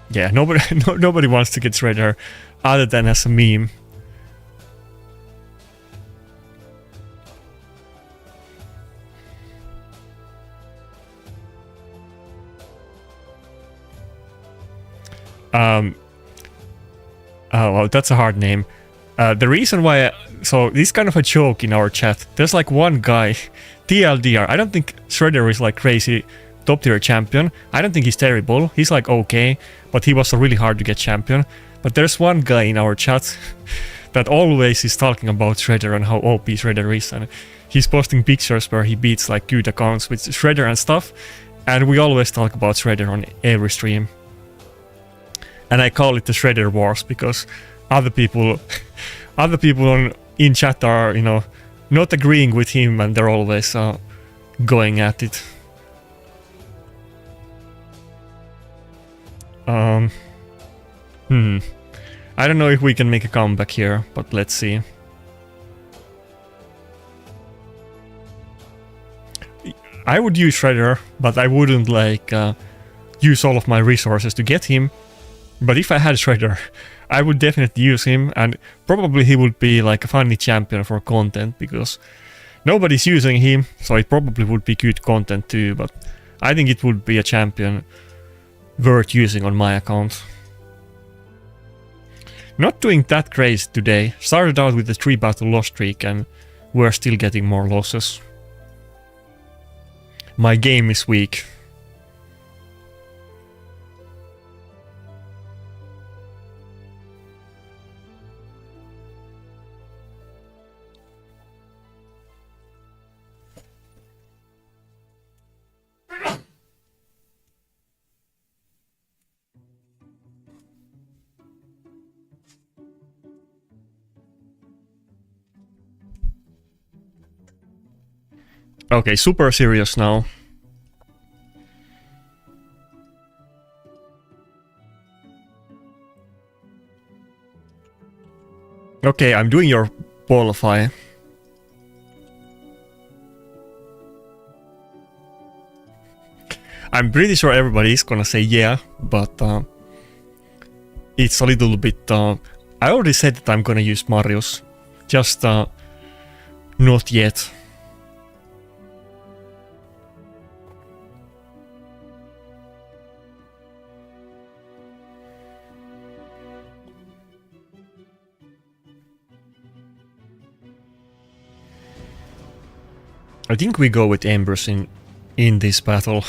Yeah, nobody wants to get Shredder other than as a meme. Oh, well, that's a hard name. The reason why... So, this is kind of a joke in our chat. There's like one guy, TLDR. I don't think Shredder is like crazy top tier champion. I don't think he's terrible. He's like okay, but he was a really hard to get champion. But there's one guy in our chat that always is talking about Shredder and how OP Shredder is. And he's posting pictures where he beats like good accounts with Shredder and stuff. And we always talk about Shredder on every stream. And I call it the Shredder Wars because other people in chat are, you know, not agreeing with him, and they're always going at it. I don't know if we can make a comeback here, but let's see. I would use Shredder, but I wouldn't like use all of my resources to get him. But if I had Shredder, I would definitely use him, and probably he would be like a funny champion for content, because nobody's using him, so it probably would be good content too, but I think it would be a champion worth using on my account. Not doing that great today. Started out with a 3-battle loss streak, and we're still getting more losses. My game is weak. Okay, super serious now. Okay, I'm doing your qualify. I'm pretty sure everybody is gonna say yeah, but it's a little bit... I already said that I'm gonna use Marius, just not yet. I think we go with Empress in this battle.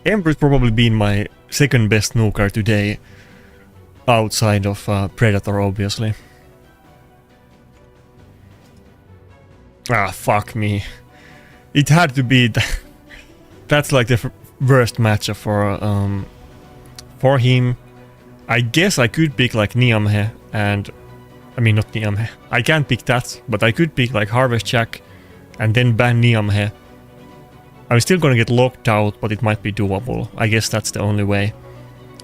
Empress probably been my second best nuker today, outside of Predator, obviously. Ah, fuck me. It had to be... That's like the worst matchup for him. I guess I could pick like Niamhe and... I mean, not Niamhe. I can't pick that, but I could pick like Harvest Jack and then ban Niamhe. I'm still gonna get locked out, but it might be doable. I guess that's the only way.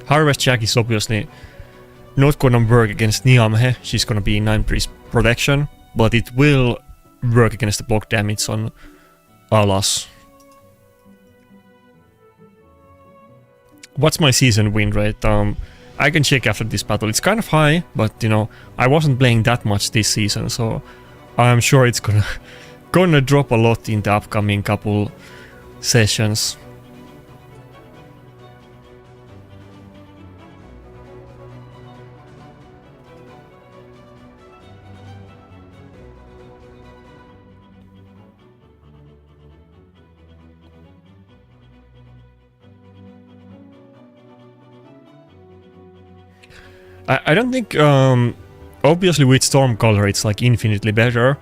Harvest Jack is obviously not gonna work against Niamhe. She's gonna be in 9 priest protection, but it will work against the block damage on Alas. What's my season win rate? I can check after this battle. It's kind of high, but you know, I wasn't playing that much this season, so I'm sure it's gonna drop a lot in the upcoming couple sessions. I don't think, obviously with Stormcaller it's like infinitely better.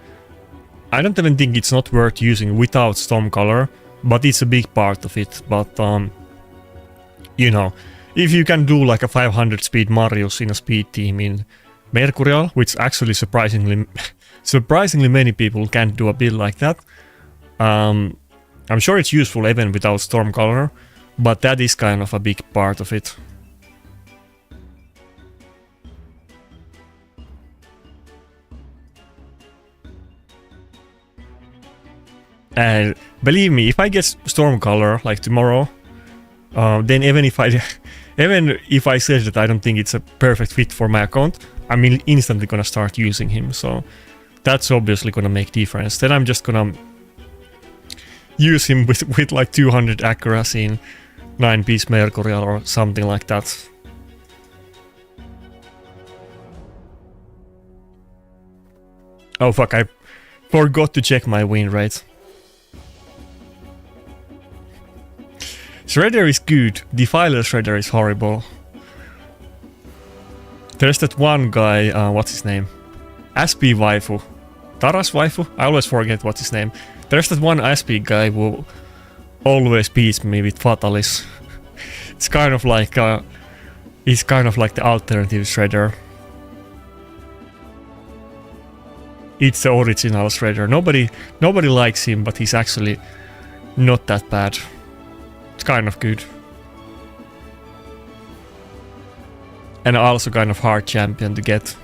I don't even think it's not worth using without Stormcaller, but it's a big part of it. But, you know, if you can do like a 500 speed Marius in a speed team in Mercurial, which actually surprisingly many people can't do a build like that, I'm sure it's useful even without Stormcaller, but that is kind of a big part of it. And believe me, if I get Stormcaller like tomorrow, then even if I say that I don't think it's a perfect fit for my account, I'm instantly gonna start using him. So that's obviously gonna make difference. Then I'm just gonna use him with like 200 accuracy in 9-piece Mercurial or something like that. Oh fuck! I forgot to check my win rate. Shredder is good, Defiler Shredder is horrible. There's that one guy, what's his name? Aspie Waifu. Taras Waifu? I always forget what's his name. There's that one Aspie guy who always beats me with Fatalis. It's kind of like, he's kind of like the alternative Shredder. It's the original Shredder. Nobody likes him, but he's actually not that bad. It's kind of good. And also kind of hard champion to get.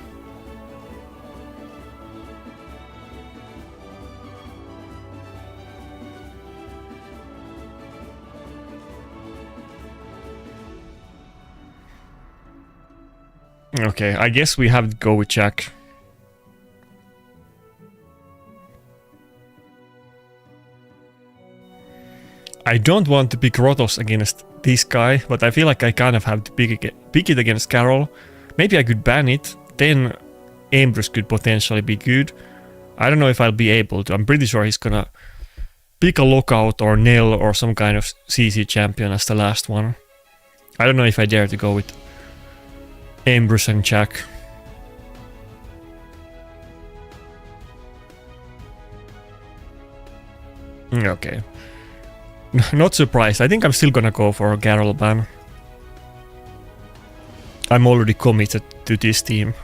Okay, I guess we have to go with Jack. I don't want to pick Rotos against this guy, but I feel like I kind of have to pick it against Carol. Maybe I could ban it, then Empress could potentially be good. I don't know if I'll be able to. I'm pretty sure he's gonna pick a Lockout or Nail or some kind of CC champion as the last one. I don't know if I dare to go with Empress and Jack. Okay. Not surprised. I think I'm still gonna go for a Carol ban. I'm already committed to this team.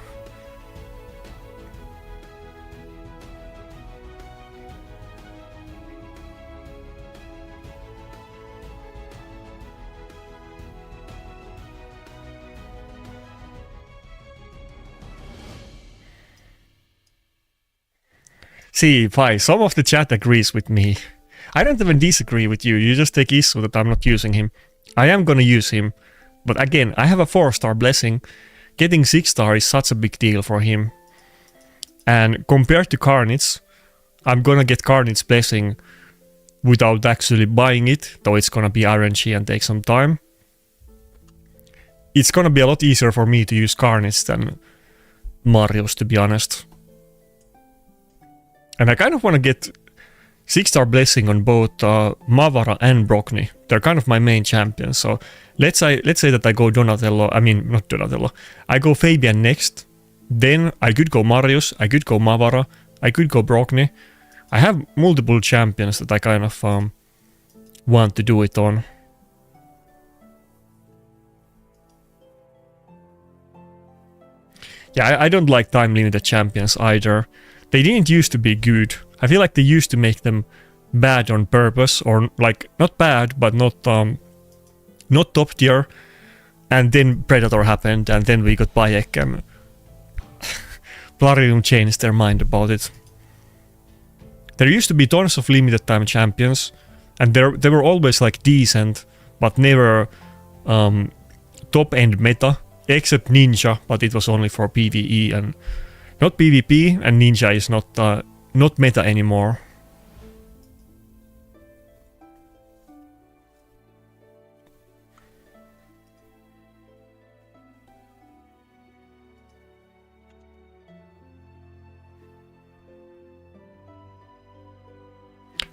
See, Pi, some of the chat agrees with me. I don't even disagree with you, you just take issue that I'm not using him. I am gonna use him, but again, I have a 4-star blessing. Getting 6-star is such a big deal for him. And compared to Carnage, I'm gonna get Carnage blessing without actually buying it, though it's gonna be RNG and take some time. It's gonna be a lot easier for me to use Carnage than Marius, to be honest. And I kind of want to get 6-star blessing on both Mavara and Brockney. They're kind of my main champions. So let's say that I go Donatello. I mean, not Donatello. I go Fabian next. Then I could go Marius. I could go Mavara. I could go Brockney. I have multiple champions that I kind of want to do it on. Yeah, I don't like time limited champions either. They didn't used to be good. I feel like they used to make them bad on purpose, or like not bad, but not top tier. And then Predator happened, and then we got Bayek, and Plarium changed their mind about it. There used to be tons of limited time champions, and they were always like decent, but never top end meta, except Ninja, but it was only for PvE and not PvP, and Ninja is not meta anymore.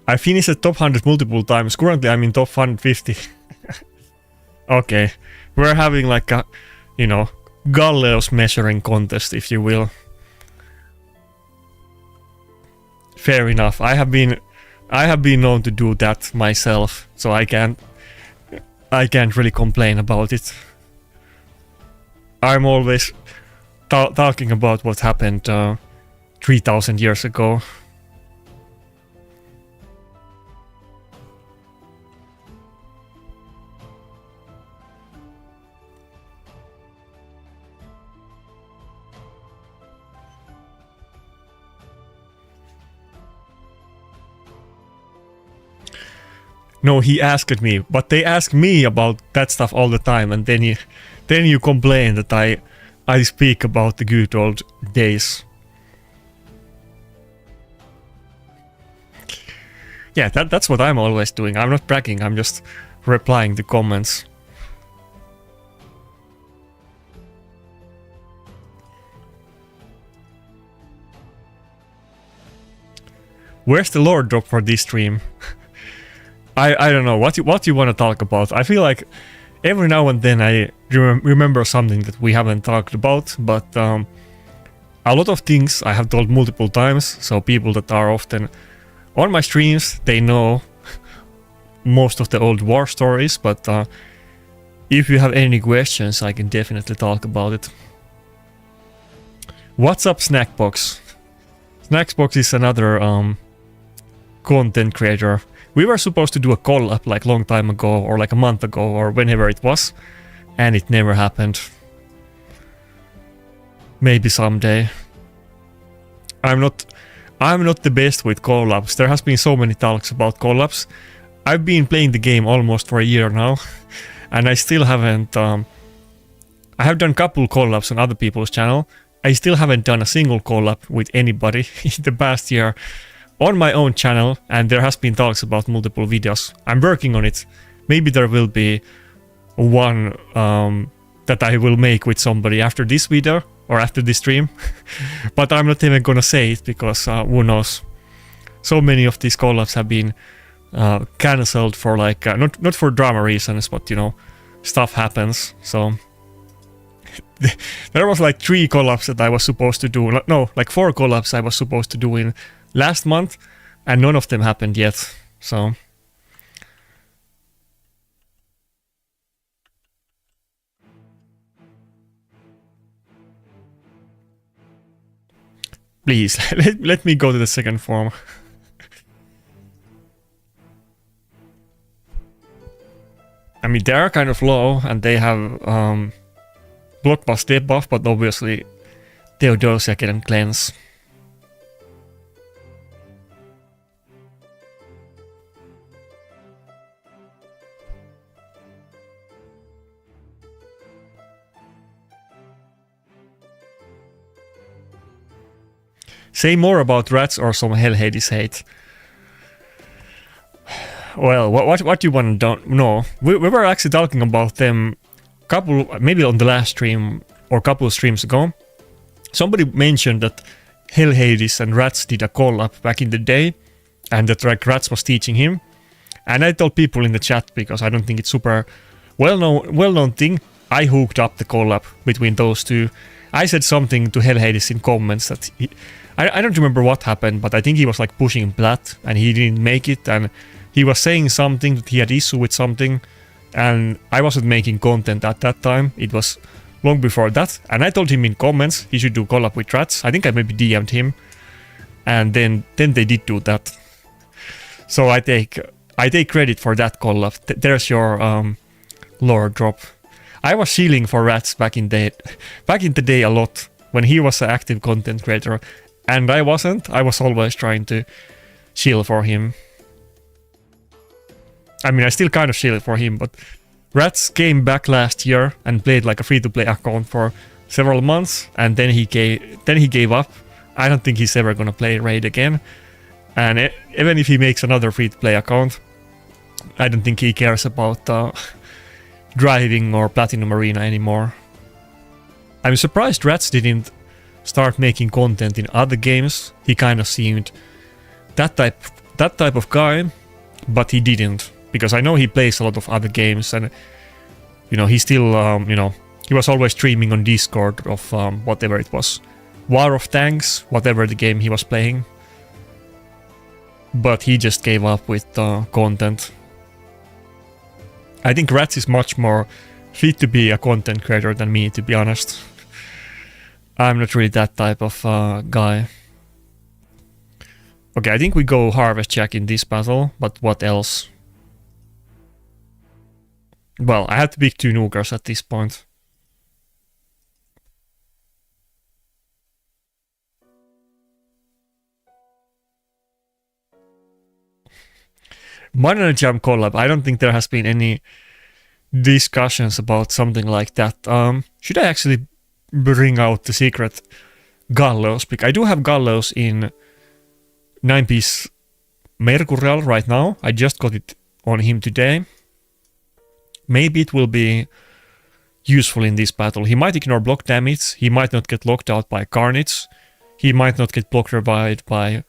I finished at top 100 multiple times. Currently I'm in top 150. Okay, we're having like a, you know, Galleos measuring contest, if you will. Fair enough. I have been known to do that myself, so I can't really complain about it. I'm always talking about what happened 3000 years ago. No, he asked me, but they ask me about that stuff all the time, and then you complain that I speak about the good old days. Yeah, that's what I'm always doing. I'm not bragging, I'm just replying to comments. Where's the lore drop for this stream? I don't know what you want to talk about. I feel like every now and then I remember something that we haven't talked about, but a lot of things I have told multiple times, so people that are often on my streams, they know most of the old war stories, but if you have any questions, I can definitely talk about it. What's up, Snackbox? Snackbox is another content creator. We were supposed to do a collab like long time ago, or like a month ago, or whenever it was, and it never happened. Maybe someday. I'm not the best with collabs. There has been so many talks about collabs. I've been playing the game almost for a year now, and I still haven't. I have done a couple collabs on other people's channel. I still haven't done a single collab with anybody in the past year on my own channel, and there has been talks about multiple videos. I'm working on it. Maybe there will be one that I will make with somebody after this video or after this stream, but I'm not even gonna say it because who knows. So many of these collabs have been cancelled for like not for drama reasons, but you know, stuff happens. So there was like 3 collabs that I was supposed to do. No, like 4 collabs I was supposed to do in last month, and none of them happened yet, so... Please, let me go to the second form. I mean, they are kind of low, and they have Blockbuster step buff, but obviously Theodosia can cleanse. Say more about rats or some Hell Hades hate. Well, what you want to know? We were actually talking about them maybe on the last stream or couple of streams ago. Somebody mentioned that Hell Hades and Rats did a collab back in the day, and that like Rats was teaching him. And I told people in the chat, because I don't think it's super well-known thing, I hooked up the collab between those two. I said something to Hell Hades in comments that I don't remember what happened, but I think he was like pushing Plat and he didn't make it, and he was saying something that he had issue with something, and I wasn't making content at that time. It was long before that, and I told him in comments he should do collab with Rats. I think I maybe DM'd him, and then they did do that. So I take credit for that collab. There's your lore drop. I was shilling for Rats back in the day a lot when he was an active content creator, and I wasn't. I was always trying to shill for him. I mean, I still kind of shill for him, but Rats came back last year and played like a free-to-play account for several months, and then he gave up. I don't think he's ever gonna play Raid again, and even if he makes another free-to-play account, I don't think he cares about driving or Platinum Arena anymore. I'm surprised Rats didn't start making content in other games. He kind of seemed that type of guy, but he didn't, because I know he plays a lot of other games, and he still he was always streaming on Discord of whatever it was, War of Tanks, whatever the game he was playing. But he just gave up with content. I think Rats is much more fit to be a content creator than me, to be honest. I'm not really that type of guy. Okay, I think we go Harvest Jack in this battle, but what else? Well, I have to pick 2 nukers at this point. Monody Jam collab, I don't think there has been any discussions about something like that. Should I actually bring out the secret Gallows? Because I do have Gallows in 9-piece Mercurial right now. I just got it on him today. Maybe it will be useful in this battle. He might ignore block damage, he might not get locked out by Carnage, he might not get block revived by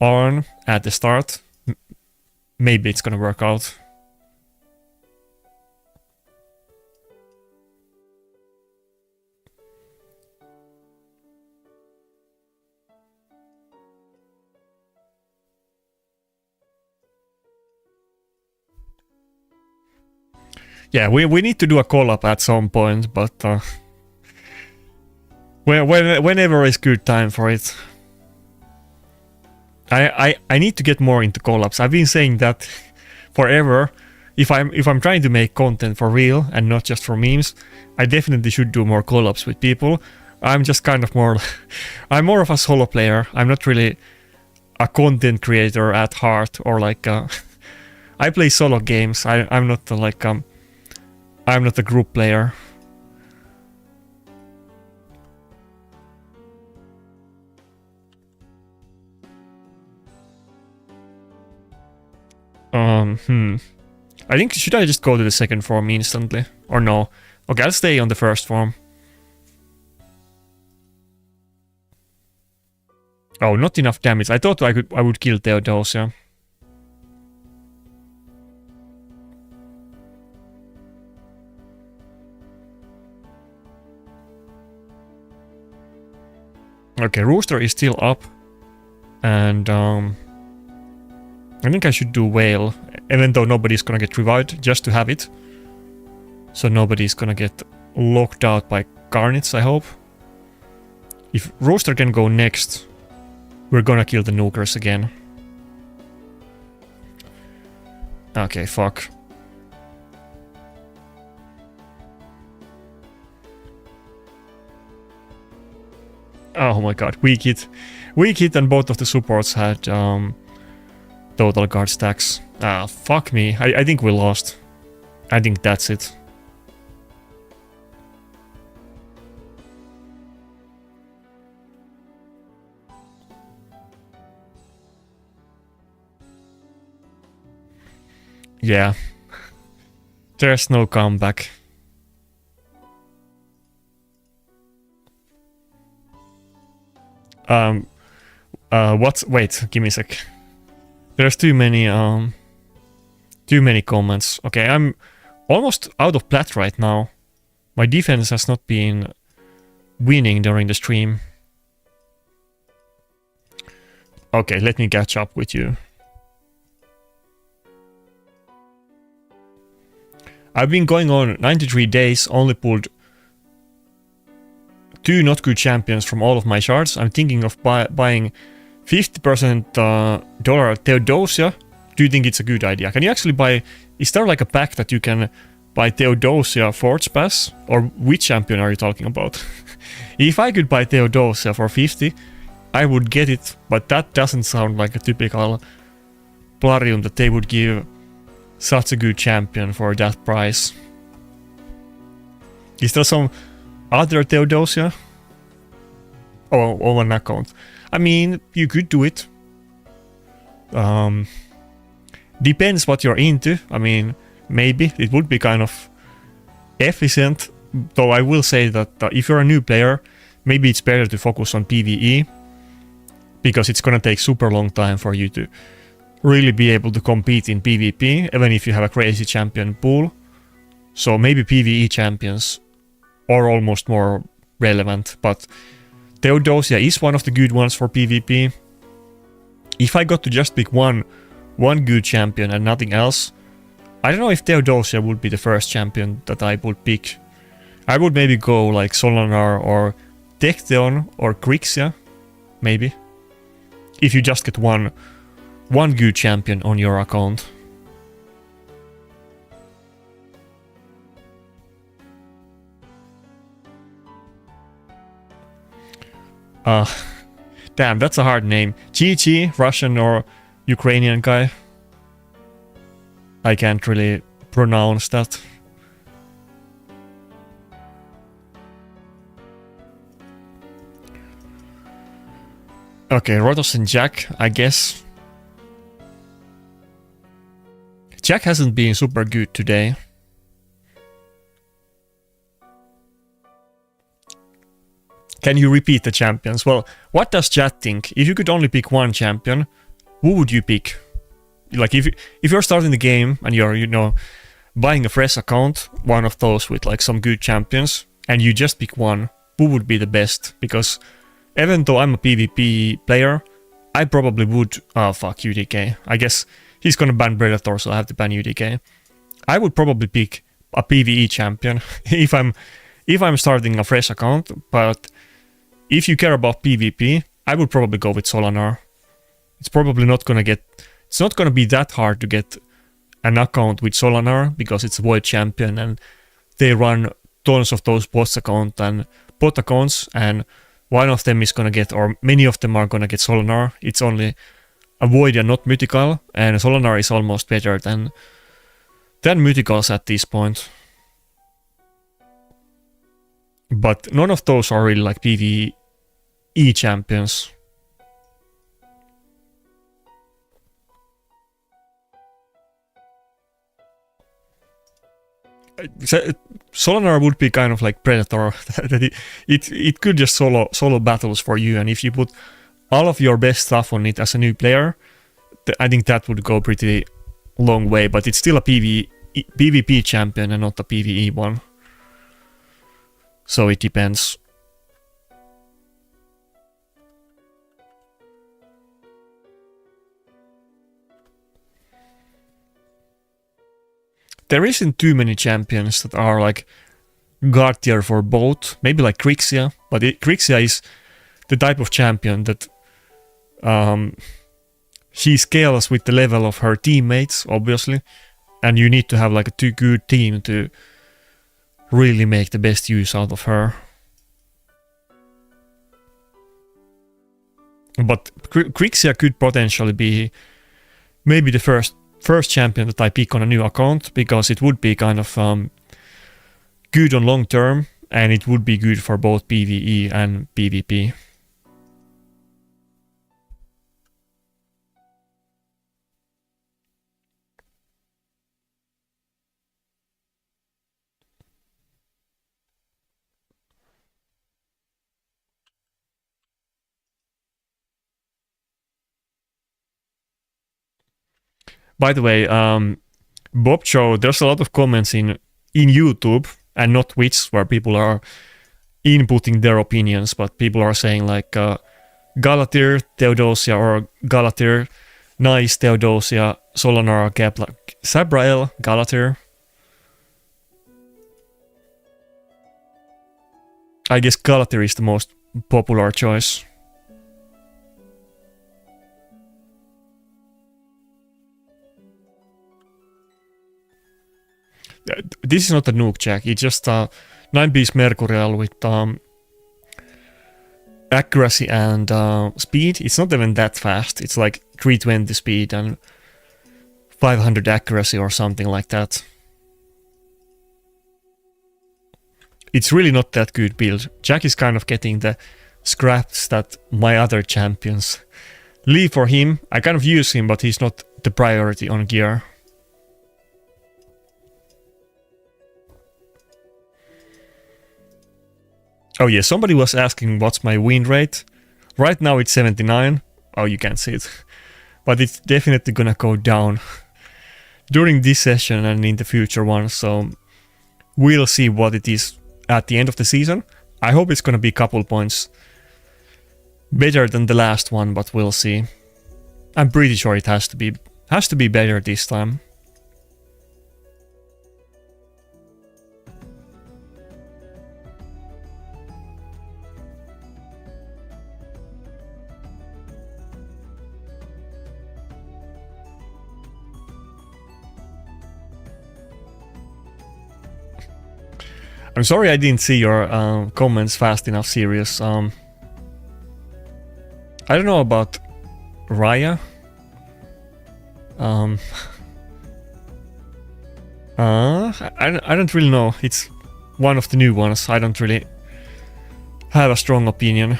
Arn at the start. Maybe it's gonna work out. Yeah, we need to do a collab at some point, but whenever is good time for it. I need to get more into collabs. I've been saying that forever. If I'm trying to make content for real and not just for memes, I definitely should do more collabs with people. I'm just kind of more I'm more of a solo player. I'm not really a content creator at heart, or like I play solo games. I'm not like I'm not a group player. I think, should I just go to the second form instantly? Or no? Okay, I'll stay on the first form. Oh, not enough damage. I thought I would kill Theodosia. Okay, Rooster is still up. And I think I should do Whale, even though nobody's gonna get revived, just to have it. So nobody's gonna get locked out by Carnage, I hope. If Rooster can go next, we're gonna kill the nukers again. Okay, fuck. Oh my god, weak hit. Weak hit, and both of the supports had total guard stacks. Ah, fuck me. I think we lost. I think that's it. Yeah. There's no comeback. Wait, give me a sec. There's too many comments. Okay, I'm almost out of Plat right now. My defense has not been winning during the stream. Okay, let me catch up with you. I've been going on 93 days, only pulled 2 not good champions from all of my shards. I'm thinking of buying 50% dollar Theodosia. Do you think it's a good idea? Can you actually buy... Is there like a pack that you can buy Theodosia Forge Pass? Or which champion are you talking about? If I could buy Theodosia for 50, I would get it. But that doesn't sound like a typical Plarium that they would give such a good champion for that price. Is there some other Theodosia? Oh, an account. I mean, you could do it. Depends what you're into. I mean, maybe it would be kind of efficient. Though I will say that if you're a new player, maybe it's better to focus on PvE. Because it's gonna take super long time for you to really be able to compete in PvP, even if you have a crazy champion pool. So maybe PvE champions are almost more relevant, but Theodosia is one of the good ones for PvP. If I got to just pick one good champion and nothing else, I don't know if Theodosia would be the first champion that I would pick. I would maybe go like Solanar or Tecteon or Grixia, maybe. If you just get one good champion on your account. Damn, that's a hard name. Chi, Russian or Ukrainian guy. I can't really pronounce that. Okay, Rotos and Jack, I guess. Jack hasn't been super good today. Can you repeat the champions? Well, what does chat think? If you could only pick one champion, who would you pick? Like if you're starting the game and you're, you know, buying a fresh account, one of those with like some good champions, and you just pick one, who would be the best? Because even though I'm a PvP player, I probably would... Oh, fuck, UDK. I guess he's gonna ban Predator, so I have to ban UDK. I would probably pick a PvE champion if I'm starting a fresh account, but if you care about PvP, I would probably go with Solanar. It's probably not gonna get... It's not gonna be that hard to get an account with Solanar, because it's a Void champion, and they run tons of those bot accounts, and one of them is gonna get, or many of them are gonna get Solanar. It's only a Void and not Mythical, and Solanar is almost better than Mythicals at this point. But none of those are really like PvE champions. Solanar would be kind of like Predator. it could just solo battles for you, and if you put all of your best stuff on it as a new player, I think that would go pretty long way. But it's still a PvP champion and not a PvE one. So it depends. There isn't too many champions that are like god tier for both. Maybe like Grixia, but Grixia is the type of champion that she scales with the level of her teammates, obviously, and you need to have like a too good team to really make the best use out of her. But Grixia could potentially be maybe the first champion that I pick on a new account, because it would be kind of good on long term, and it would be good for both PvE and PvP. By the way, Bob Show, there's a lot of comments in YouTube and not Twitch where people are inputting their opinions, but people are saying like Galatir, Theodosia, or Galatir, nice, Theodosia, Solanara, Kepler, Sabrael, Galatir. I guess Galatir is the most popular choice. This is not a nuke check, it's just a 9-piece Mercurial with accuracy and speed. It's not even that fast, it's like 320 speed and 500 accuracy or something like that. It's really not that good build. Jack is kind of getting the scraps that my other champions leave for him. I kind of use him, but he's not the priority on gear. Oh yeah, somebody was asking what's my win rate. Right now it's 79. Oh, you can't see it. But it's definitely gonna go down during this session and in the future ones, so we'll see what it is at the end of the season. I hope it's gonna be a couple points better than the last one, but we'll see. I'm pretty sure it has to be better this time. I'm sorry I didn't see your comments fast enough, Sirius. I don't know about Raya. I don't really know. It's one of the new ones. I don't really have a strong opinion.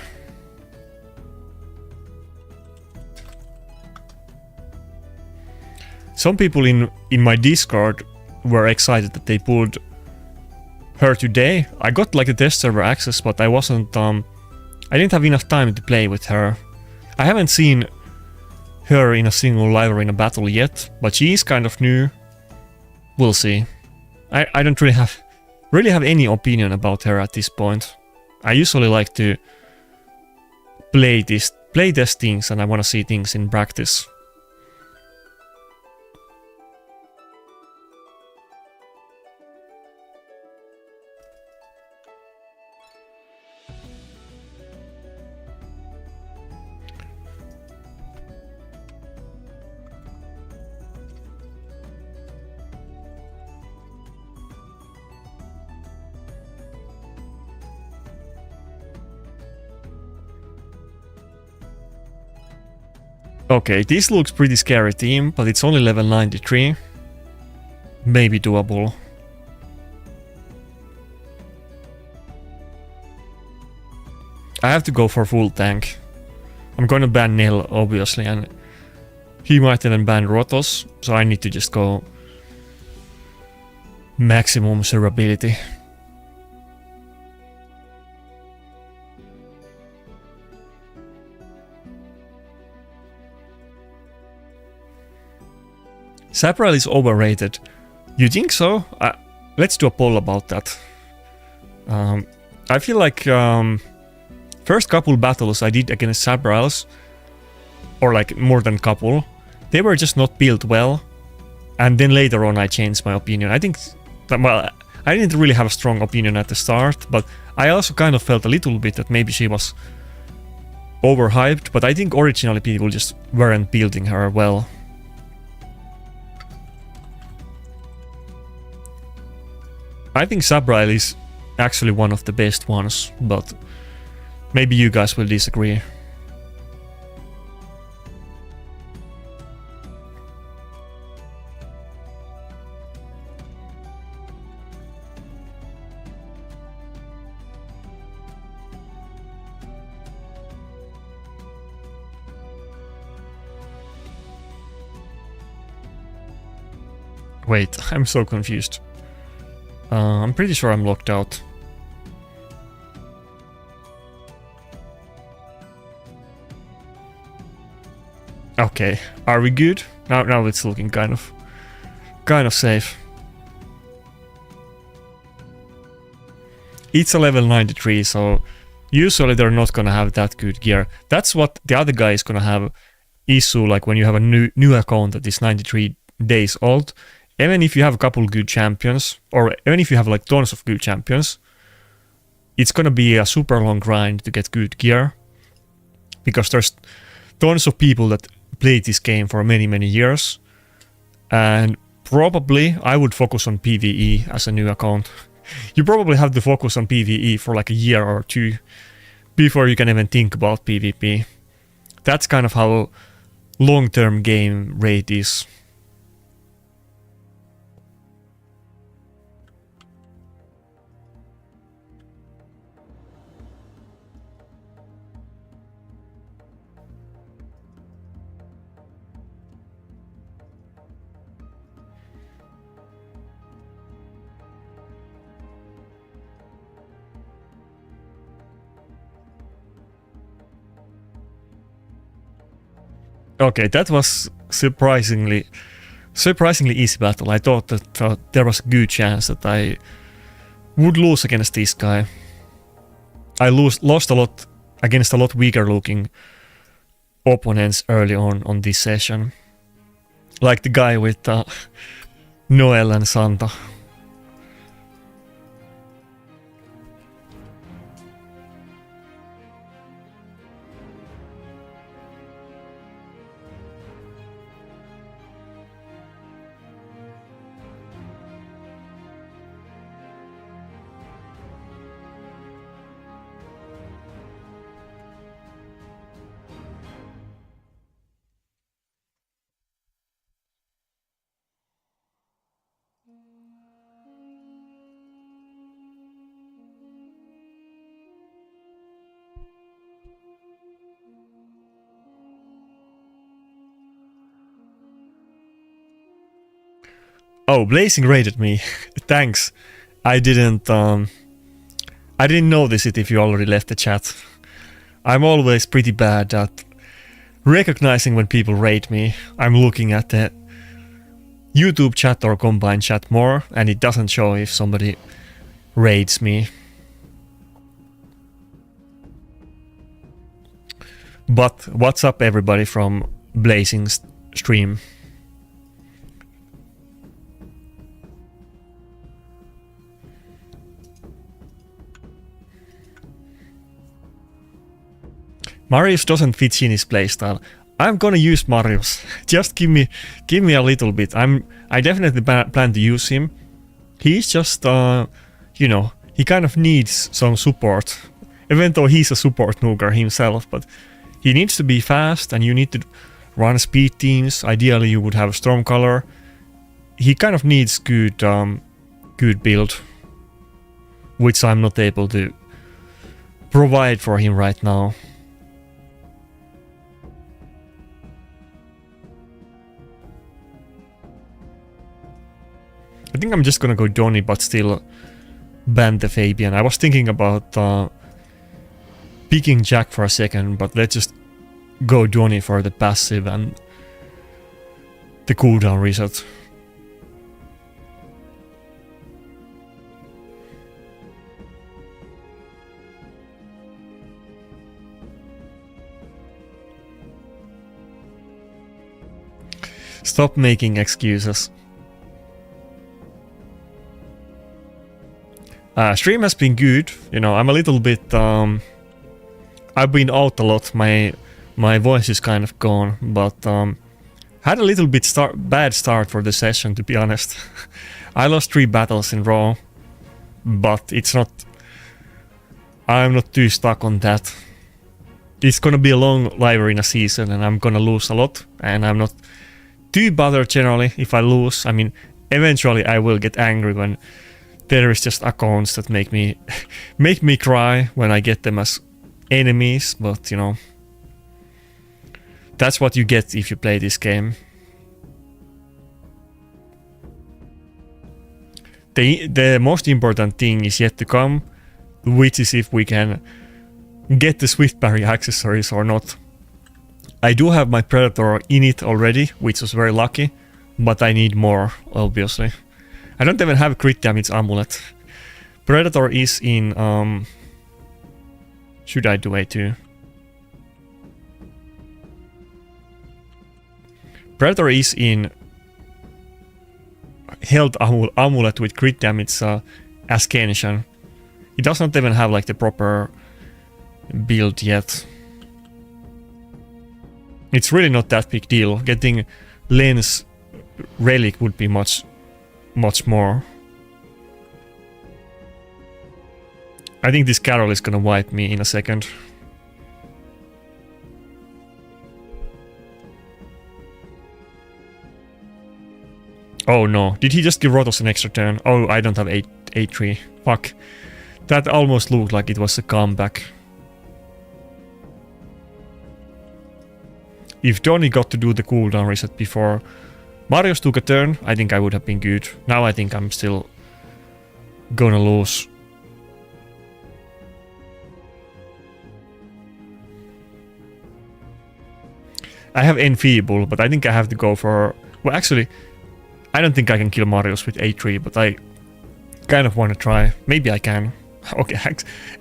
Some people in my Discord were excited that they pulled her today. I got like a test server access, but I wasn't I didn't have enough time to play with her. I haven't seen her in a single live arena battle yet, but she is kind of new. We'll see. I don't really have any opinion about her at this point. I usually like to play test things, and I want to see things in practice. Okay, this looks pretty scary team, but it's only level 93. Maybe doable. I have to go for full tank. I'm gonna ban Nell, obviously, and he might even ban Rotos, so I need to just go maximum survivability. Saprael is overrated. You think so? Let's do a poll about that. I feel like first couple battles I did against Sapraels, or like more than couple, they were just not built well. And then later on I changed my opinion. I think, well, I didn't really have a strong opinion at the start, but I also kind of felt a little bit that maybe she was overhyped, but I think originally people just weren't building her well. I think Sabrael is actually one of the best ones, but maybe you guys will disagree. Wait, I'm so confused. I'm pretty sure I'm locked out. Okay, are we good? Now it's looking kind of safe. It's a level 93, so usually they're not gonna have that good gear. That's what the other guy is gonna have issue, like when you have a new account that is 93 days old. Even if you have a couple good champions, or even if you have like tons of good champions, it's gonna be a super long grind to get good gear, because there's tons of people that play this game for many years, and probably I would focus on PvE as a new account. You probably have to focus on PvE for like a year or two before you can even think about PvP. That's kind of how long-term game rate is. Okay, that was surprisingly easy battle. I thought that there was a good chance that I would lose against this guy. I lost a lot against a lot weaker looking opponents early on this session. Like the guy with Noel and Santa. Oh, Blazing raided me. Thanks. I didn't notice it if you already left the chat. I'm always pretty bad at recognizing when people raid me. I'm looking at the YouTube chat or combined chat more, and it doesn't show if somebody raids me. But what's up everybody from Blazing's stream? Marius doesn't fit in his playstyle. I'm gonna use Marius. Just give me a little bit. I definitely plan to use him. He's just you know, he kind of needs some support. Even though he's a support nooger himself, but he needs to be fast and you need to run speed teams. Ideally you would have Stormcaller. He kind of needs good build, which I'm not able to provide for him right now. I think I'm just gonna go Donny, but still ban the Fabian. I was thinking about picking Jack for a second, but let's just go Donny for the passive and the cooldown reset. Stop making excuses. Stream has been good, you know, I'm a little bit, I've been out a lot, my voice is kind of gone, but had a little bit bad start for the session, to be honest. I lost 3 battles in a row, but it's not, I'm not too stuck on that. It's gonna be a long live arena season and I'm gonna lose a lot, and I'm not too bothered generally if I lose. I mean, eventually I will get angry when there is just accounts that make me cry when I get them as enemies, but you know, that's what you get if you play this game. The most important thing is yet to come, which is if we can get the Swift Barrier accessories or not. I do have my Predator in it already, which was very lucky, but I need more, obviously. I don't even have crit damage amulet. Predator is in... should I do A2? Predator is in health amulet with crit damage Ascension. It does not even have like the proper build yet. It's really not that big deal. Getting lens relic would be much more. I think this Carol is gonna wipe me in a second. Oh no, did he just give Rotos an extra turn? Oh, I don't have 8-3. Fuck. That almost looked like it was a comeback. If Donny got to do the cooldown reset before Marius took a turn, I think I would have been good. Now I think I'm still gonna lose. I have Enfeeble, but I think I have to go for... Well, actually, I don't think I can kill Marius with 8-3, but I kind of want to try. Maybe I can. Okay,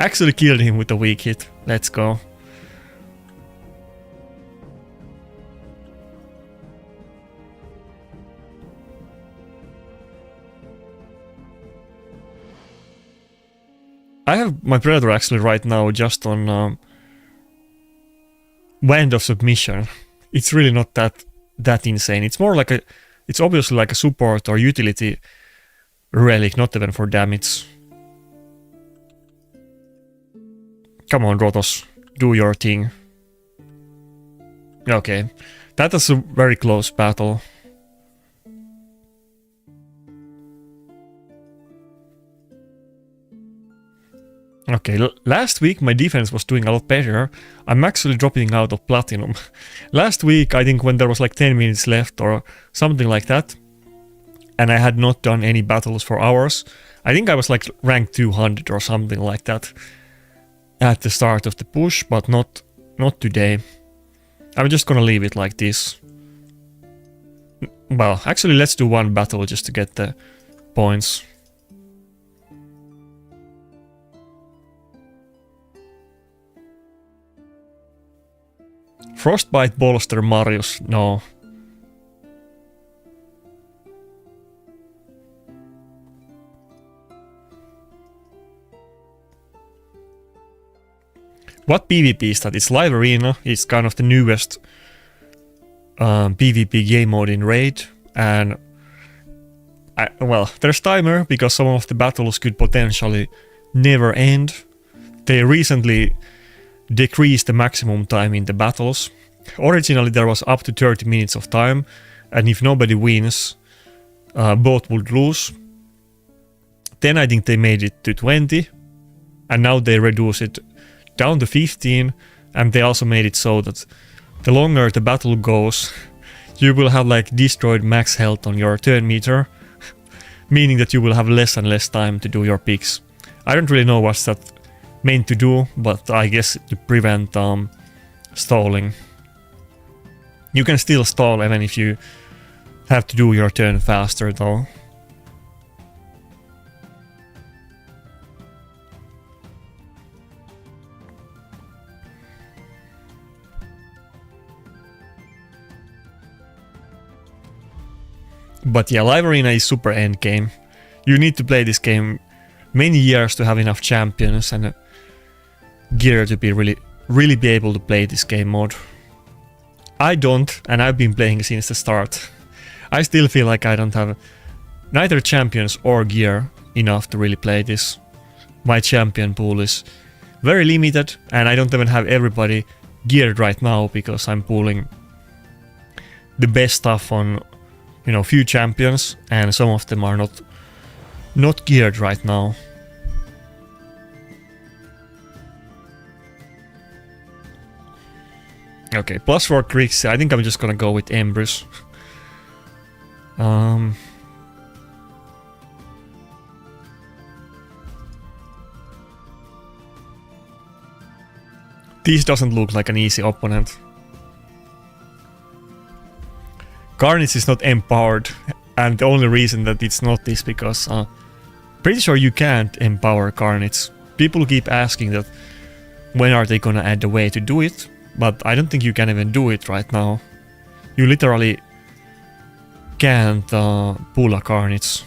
actually killed him with a weak hit. Let's go. I have my Predator actually right now just on Wand of Submission. It's really not that insane. It's more like a... It's obviously like a support or utility relic, not even for damage. Come on, Rotos. Do your thing. Okay. That was a very close battle. Okay, last week my defense was doing a lot better. I'm actually dropping out of Platinum. Last week, I think when there was like 10 minutes left or something like that, and I had not done any battles for hours, I think I was like rank 200 or something like that at the start of the push, but not today. I'm just gonna leave it like this. Well, actually let's do one battle just to get the points. Frostbite Bolster Marius, no. What PvP is that? It's Live Arena, it's kind of the newest PvP game mode in Raid, and well, there's timer because some of the battles could potentially never end. They recently decreased the maximum time in the battles. Originally there was up to 30 minutes of time, and if nobody wins, both would lose. Then I think they made it to 20, and now they reduce it down to 15, and they also made it so that the longer the battle goes, you will have like destroyed max health on your turn meter, meaning that you will have less and less time to do your picks. I don't really know what's that meant to do, but I guess to prevent stalling. You can still stall even if you have to do your turn faster though. But yeah, Live Arena is super endgame. You need to play this game many years to have enough champions and gear to be really be able to play this game mode. I don't, and I've been playing since the start. I still feel like I don't have neither champions or gear enough to really play this. My champion pool is very limited, and I don't even have everybody geared right now because I'm pulling the best stuff on, you know, few champions, and some of them are not geared right now. Okay, plus 4 Grixis. I think I'm just gonna go with Embrus. This doesn't look like an easy opponent. Carnage is not empowered, and the only reason that it's not is because pretty sure you can't empower Carnage. People keep asking that when are they gonna add a way to do it, but I don't think you can even do it right now. You literally can't pull a Carnage.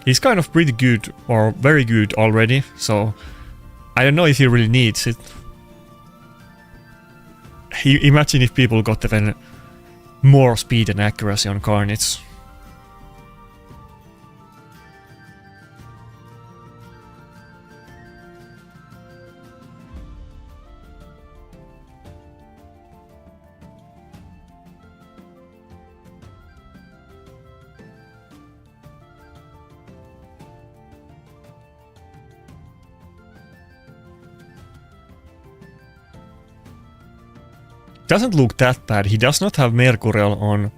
He's kind of pretty good, or very good already, so I don't know if he really needs it. Imagine if people got even more speed and accuracy on Carnage. Doesn't look that bad. He does not have Mercurial on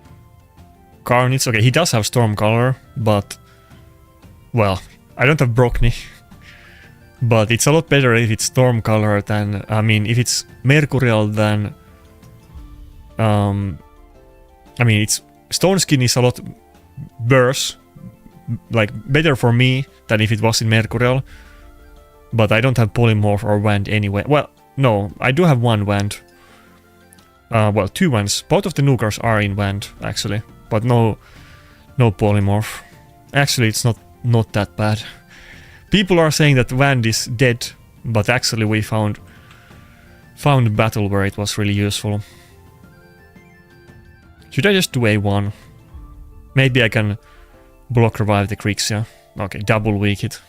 Carnage. Okay, he does have Stormcaller, but well, I don't have Brockney. But it's a lot better if it's Stormcaller than, I mean, if it's Mercurial than, I mean, it's Stone Skin is a lot worse, like better for me than if it was in Mercurial. But I don't have Polymorph or Wand anyway. Well, no, I do have one Wand. Well, two Wands. Both of the Nukars are in Wand, actually, but no Polymorph. Actually, it's not that bad. People are saying that Wand is dead, but actually we found a battle where it was really useful. Should I just do A1? Maybe I can block revive the Krixia. Okay, double weak it.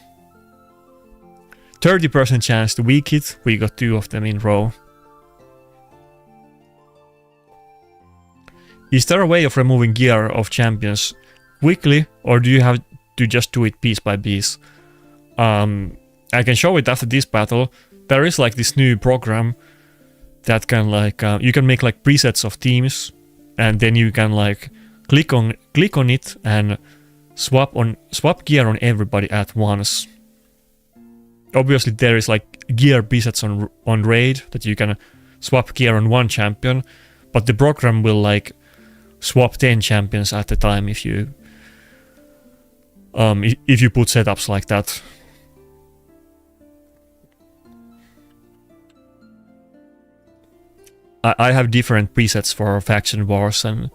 30% chance to weak it. We got two of them in row. Is there a way of removing gear of champions quickly, or do you have to just do it piece by piece? I can show it after this battle. There is like this new program that can like you can make like presets of teams, and then you can like click on it and swap gear on everybody at once. Obviously, there is like gear presets on raid that you can swap gear on one champion, but the program will like swap 10 champions at a time if you put setups like that. I have different presets for faction wars and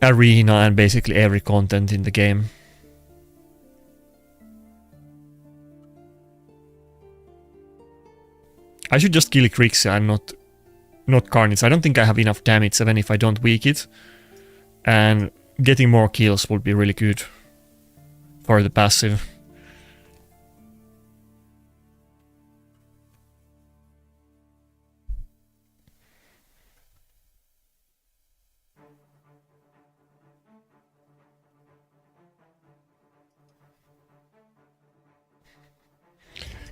arena and basically every content in the game. I should just kill Krixia and not Carnage. I don't think I have enough damage even if I don't weak it. And getting more kills would be really good for the passive.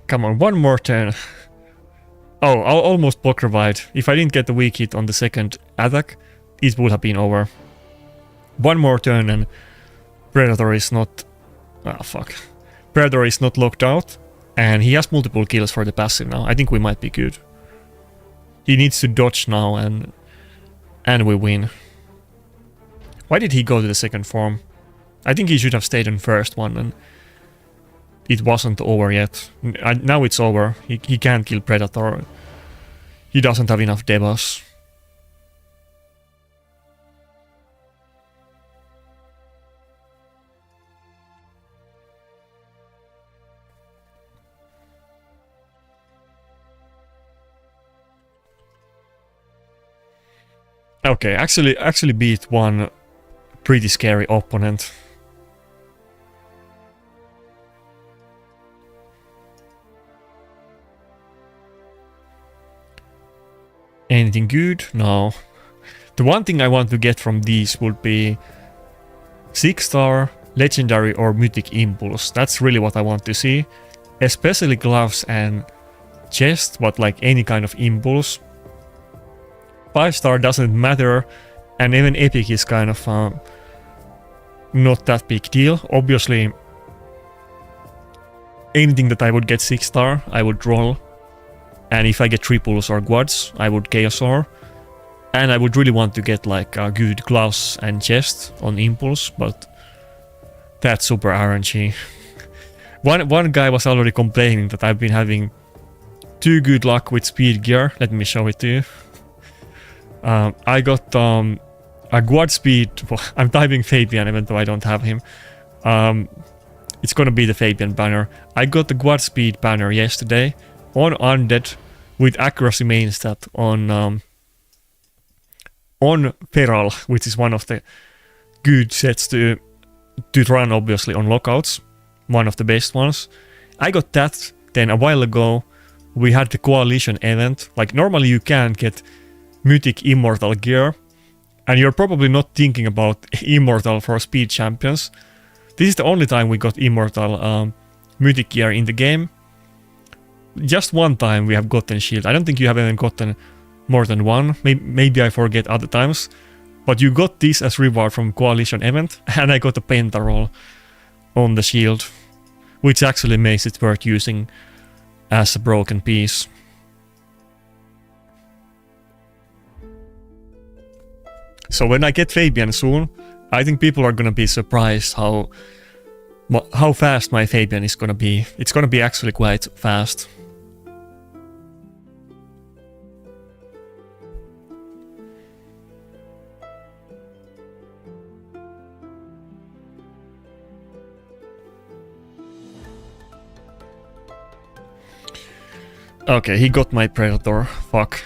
Come on, one more turn. Oh, I'll almost block revive. If I didn't get the weak hit on the second attack, it would have been over. One more turn and Predator is not... Ah, fuck. Predator is not locked out, and he has multiple kills for the passive now. I think we might be good. He needs to dodge now and we win. Why did he go to the second form? I think he should have stayed in first one, and it wasn't over yet. Now it's over. He can't kill Predator. He doesn't have enough debuffs. Okay, actually beat one pretty scary opponent. Anything good? No. The one thing I want to get from these would be 6-star, legendary or mythic impulse. That's really what I want to see. Especially gloves and chest, but like any kind of impulse. 5-star doesn't matter, and even epic is kind of not that big deal. Obviously, anything that I would get 6-star, I would roll. And if I get triples or quads, I would Chaos Ore. And I would really want to get like a good gloves and chest on Impulse, but that's super RNG. One guy was already complaining that I've been having too good luck with speed gear. Let me show it to you. I got a quad speed. I'm typing Fabian even though I don't have him. It's gonna be the Fabian banner. I got the quad speed banner yesterday on Undead with accuracy main stat on Feral, which is one of the good sets to run obviously on lockouts. One of the best ones. I got that. Then a while ago we had the Coalition event. Like normally you can get Mythic Immortal gear, and you're probably not thinking about Immortal for speed champions. This is the only time we got Immortal Mythic gear in the game. Just one time we have gotten shield. I don't think you have even gotten more than one. Maybe I forget other times. But you got this as reward from Coalition event, and I got a Pentaroll on the shield, which actually makes it worth using as a broken piece. So when I get Fabian soon, I think people are gonna be surprised how fast my Fabian is gonna be. It's gonna be actually quite fast. Okay, he got my Predator. Fuck.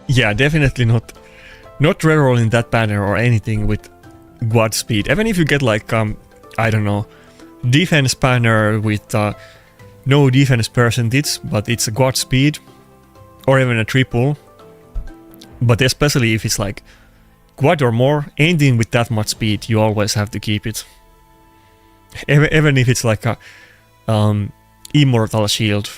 Yeah, definitely not rerolling that banner or anything with quad speed. Even if you get like I don't know, defense banner with no defense percentage, but it's a quad speed, or even a triple. But especially if it's like quad or more, anything with that much speed, you always have to keep it. Even if it's like a immortal shield.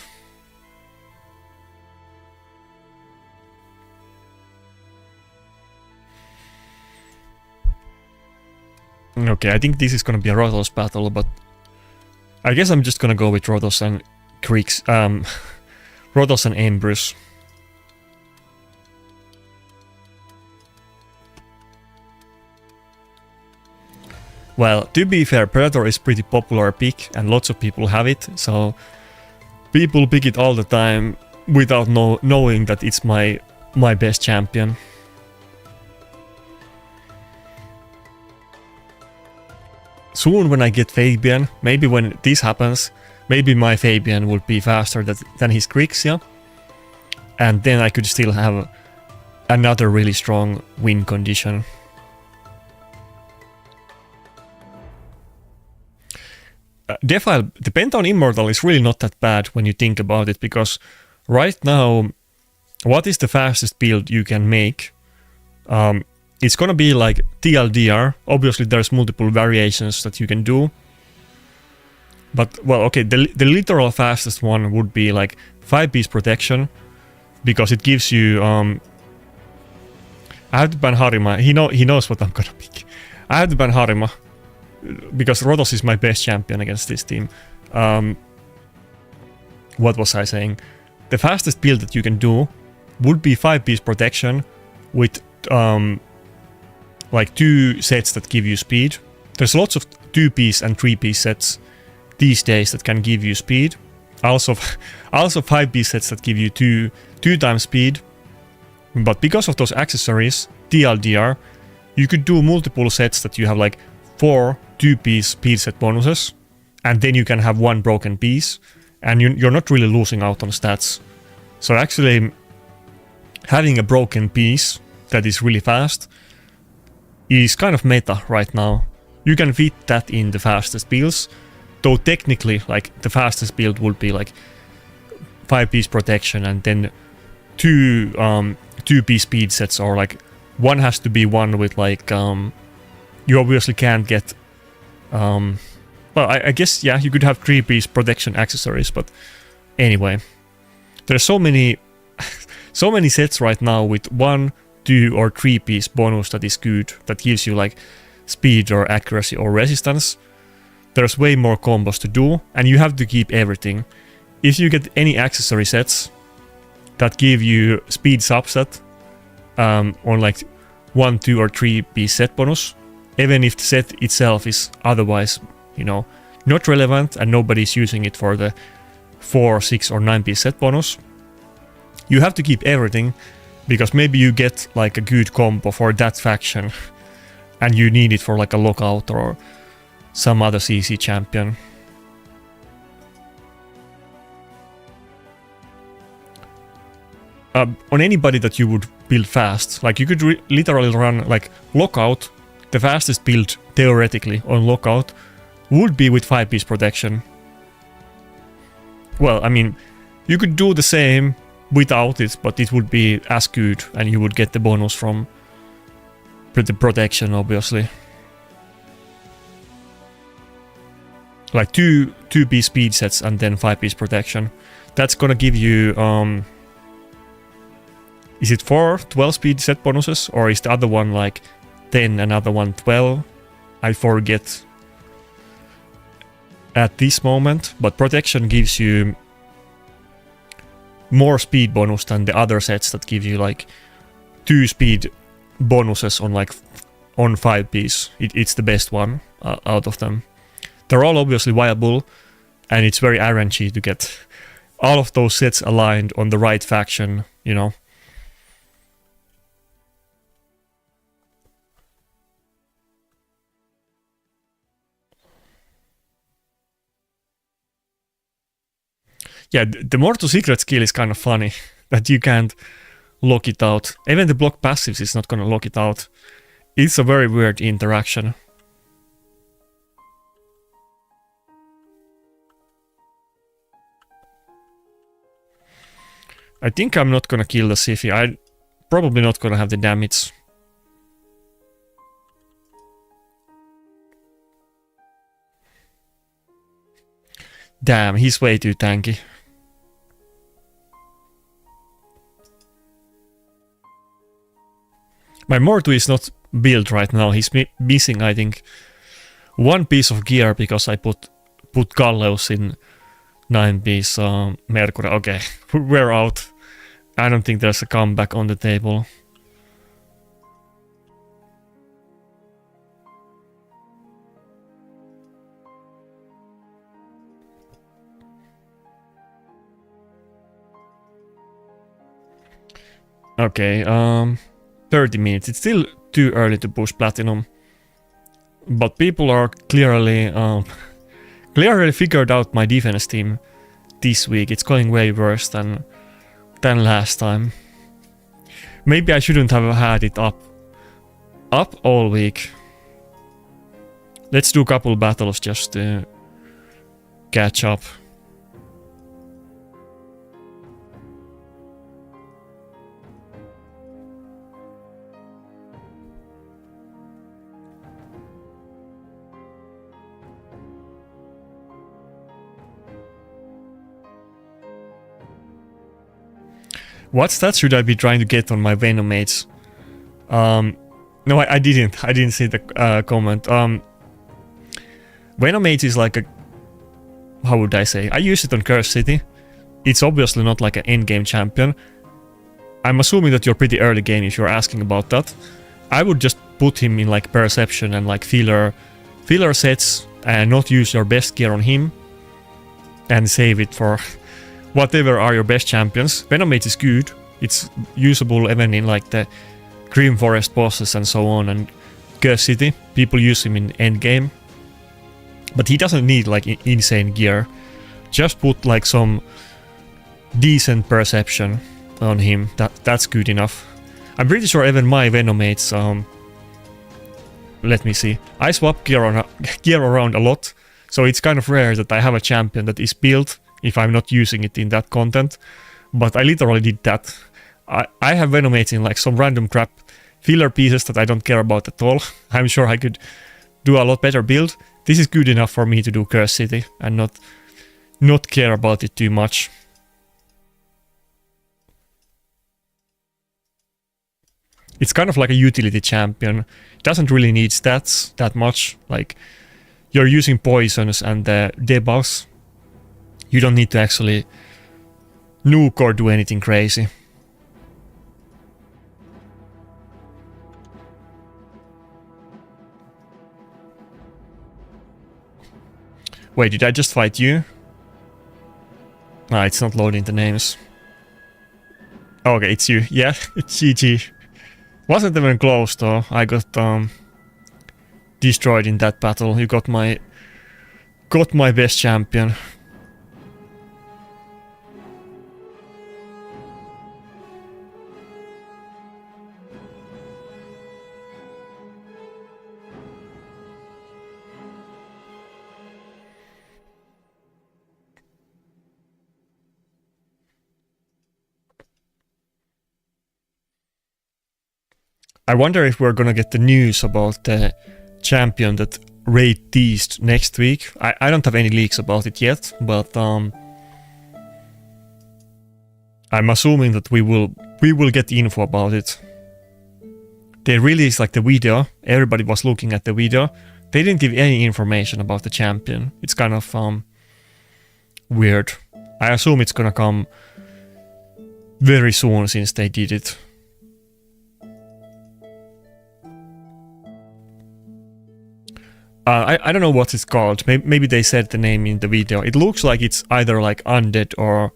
Okay, I think this is gonna be a Rotos battle, but I guess I'm just gonna go with Rotos and Creeks, Rotos and Embrus. Well, to be fair, Predator is pretty popular pick and lots of people have it, so people pick it all the time without knowing that it's my best champion. Soon when I get Fabian, maybe when this happens, maybe my Fabian will be faster than his Grixia. And then I could still have another really strong win condition. Defile, the Pentaon Immortal is really not that bad when you think about it, because right now, what is the fastest build you can make? It's gonna be like TLDR. Obviously there's multiple variations that you can do. But, well, okay, the literal fastest one would be like 5-piece protection, because it gives you... I have to ban Harima. He knows what I'm gonna pick. I have to ban Harima, because Rotos is my best champion against this team. What was I saying? The fastest build that you can do would be 5-piece protection with like 2 sets that give you speed. There's lots of 2-piece and 3-piece sets these days that can give you speed. Also 5-piece sets that give you 2 times speed. But because of those accessories, TLDR, you could do multiple sets that you have like 4 2-piece speed set bonuses, and then you can have 1 broken piece, and you're not really losing out on stats. So actually, having a broken piece that is really fast is kind of meta right now. You can fit that in the fastest builds, though technically, like, the fastest build would be like 5-piece protection and then 2 2-piece speed sets, or like one has to be one with like you obviously can't get Well, I guess, yeah, you could have 3-piece protection accessories, but anyway. There's so many so many sets right now with 1, 2 or 3-piece bonus that is good, that gives you like speed or accuracy or resistance. There's way more combos to do, and you have to keep everything. If you get any accessory sets that give you speed subset on like 1, 2 or 3-piece set bonus, even if the set itself is otherwise, you know, not relevant and nobody's using it for the 4, 6 or 9-piece set bonus, you have to keep everything, because maybe you get like a good combo for that faction and you need it for like a lockout or some other CC champion. On anybody that you would build fast, like you could literally run like lockout. The fastest build theoretically on lockout would be with 5-piece protection. Well, I mean, you could do the same without it, but it would be as good and you would get the bonus from the protection, obviously. Like 2-piece speed sets and then 5-piece protection. That's gonna give you is it 4 12-speed set bonuses, or is the other one like 10, another one 12? I forget at this moment, but protection gives you more speed bonus than the other sets that give you like 2 speed bonuses on like on 5-piece. It's the best one out of them. They're all obviously viable, and it's very RNG to get all of those sets aligned on the right faction, you know. Yeah, the Mortal Secret skill is kind of funny, that you can't lock it out. Even the block passives is not gonna lock it out. It's a very weird interaction. I think I'm not gonna kill the Siphi. I'm probably not gonna have the damage. Damn, he's way too tanky. My Mortu is not built right now. He's missing, I think, 1 piece of gear because I put Galleus in 9-piece Mercury. Okay, we're out. I don't think there's a comeback on the table. Okay, 30 minutes. It's still too early to push Platinum. But people are clearly figured out my defense team this week. It's going way worse than last time. Maybe I shouldn't have had it up all week. Let's do a couple battles just to catch up. What stats should I be trying to get on my Venomates? No, I didn't. I didn't see the comment. Venomates is like a... How would I say? I use it on Curse City. It's obviously not like an endgame champion. I'm assuming that you're pretty early game if you're asking about that. I would just put him in like Perception and like filler sets and not use your best gear on him. And save it for... whatever are your best champions. Venomate is good. It's usable even in like the Grim Forest bosses and so on, and Curse City. People use him in endgame. But he doesn't need like insane gear. Just put like some decent perception on him. That's good enough. I'm pretty sure even my Venomates, let me see. I swap gear around a lot, so it's kind of rare that I have a champion that is built if I'm not using it in that content, but I literally did that. I have Venomates in like some random crap filler pieces that I don't care about at all. I'm sure I could do a lot better build, This is good enough for me to do Curse City and not care about it too much. It's kind of like a utility champion. It doesn't really need stats that much. Like, you're using poisons and the debuffs. You don't need to actually nuke or do anything crazy. Wait, did I just fight you? Ah, it's not loading the names. Okay, it's you. Yeah, it's GG. Wasn't even close though. I got destroyed in that battle. You got my best champion. I wonder if we're gonna get the news about the champion that Raid teased next week. I don't have any leaks about it yet, but I'm assuming that we will get info about it. They released like the video. Everybody was looking at the video. They didn't give any information about the champion. It's kind of weird. I assume it's gonna come very soon since they did it. I don't know what it's called. Maybe they said the name in the video. It looks like it's either like undead or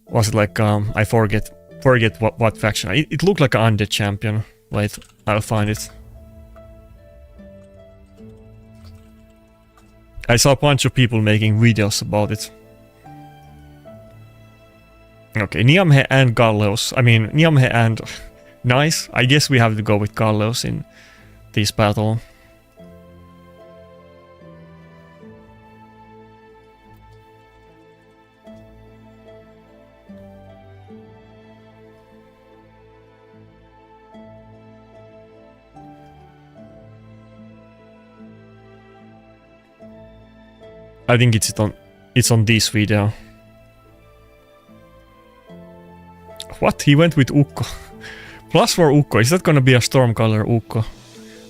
was it like I forget what faction. It looked like an undead champion. Wait, I'll find it. I saw a bunch of people making videos about it. Okay, Niamhe and Galleos. I mean, Niamhe and nice. I guess we have to go with Galleos in this battle. I think it's on this video. What? He went with Ukko. +4 Ukko. Is that gonna be a Stormcaller Ukko?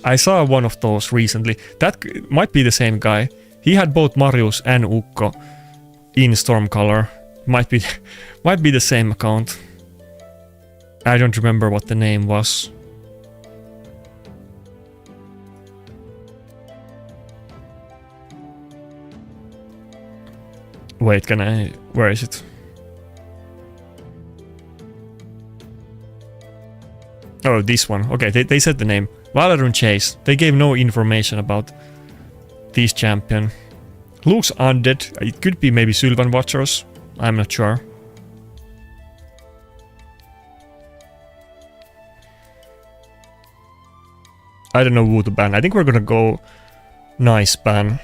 I saw one of those recently. That might be the same guy. He had both Marius and Ukko in Stormcaller. Might be the same account. I don't remember what the name was. Wait, can I... Where is it? Oh, this one. Okay, they said the name. Valerun Chase. They gave no information about this champion. Looks undead. It could be maybe Sylvan Watchers. I'm not sure. I don't know who to ban. I think we're gonna go nice ban.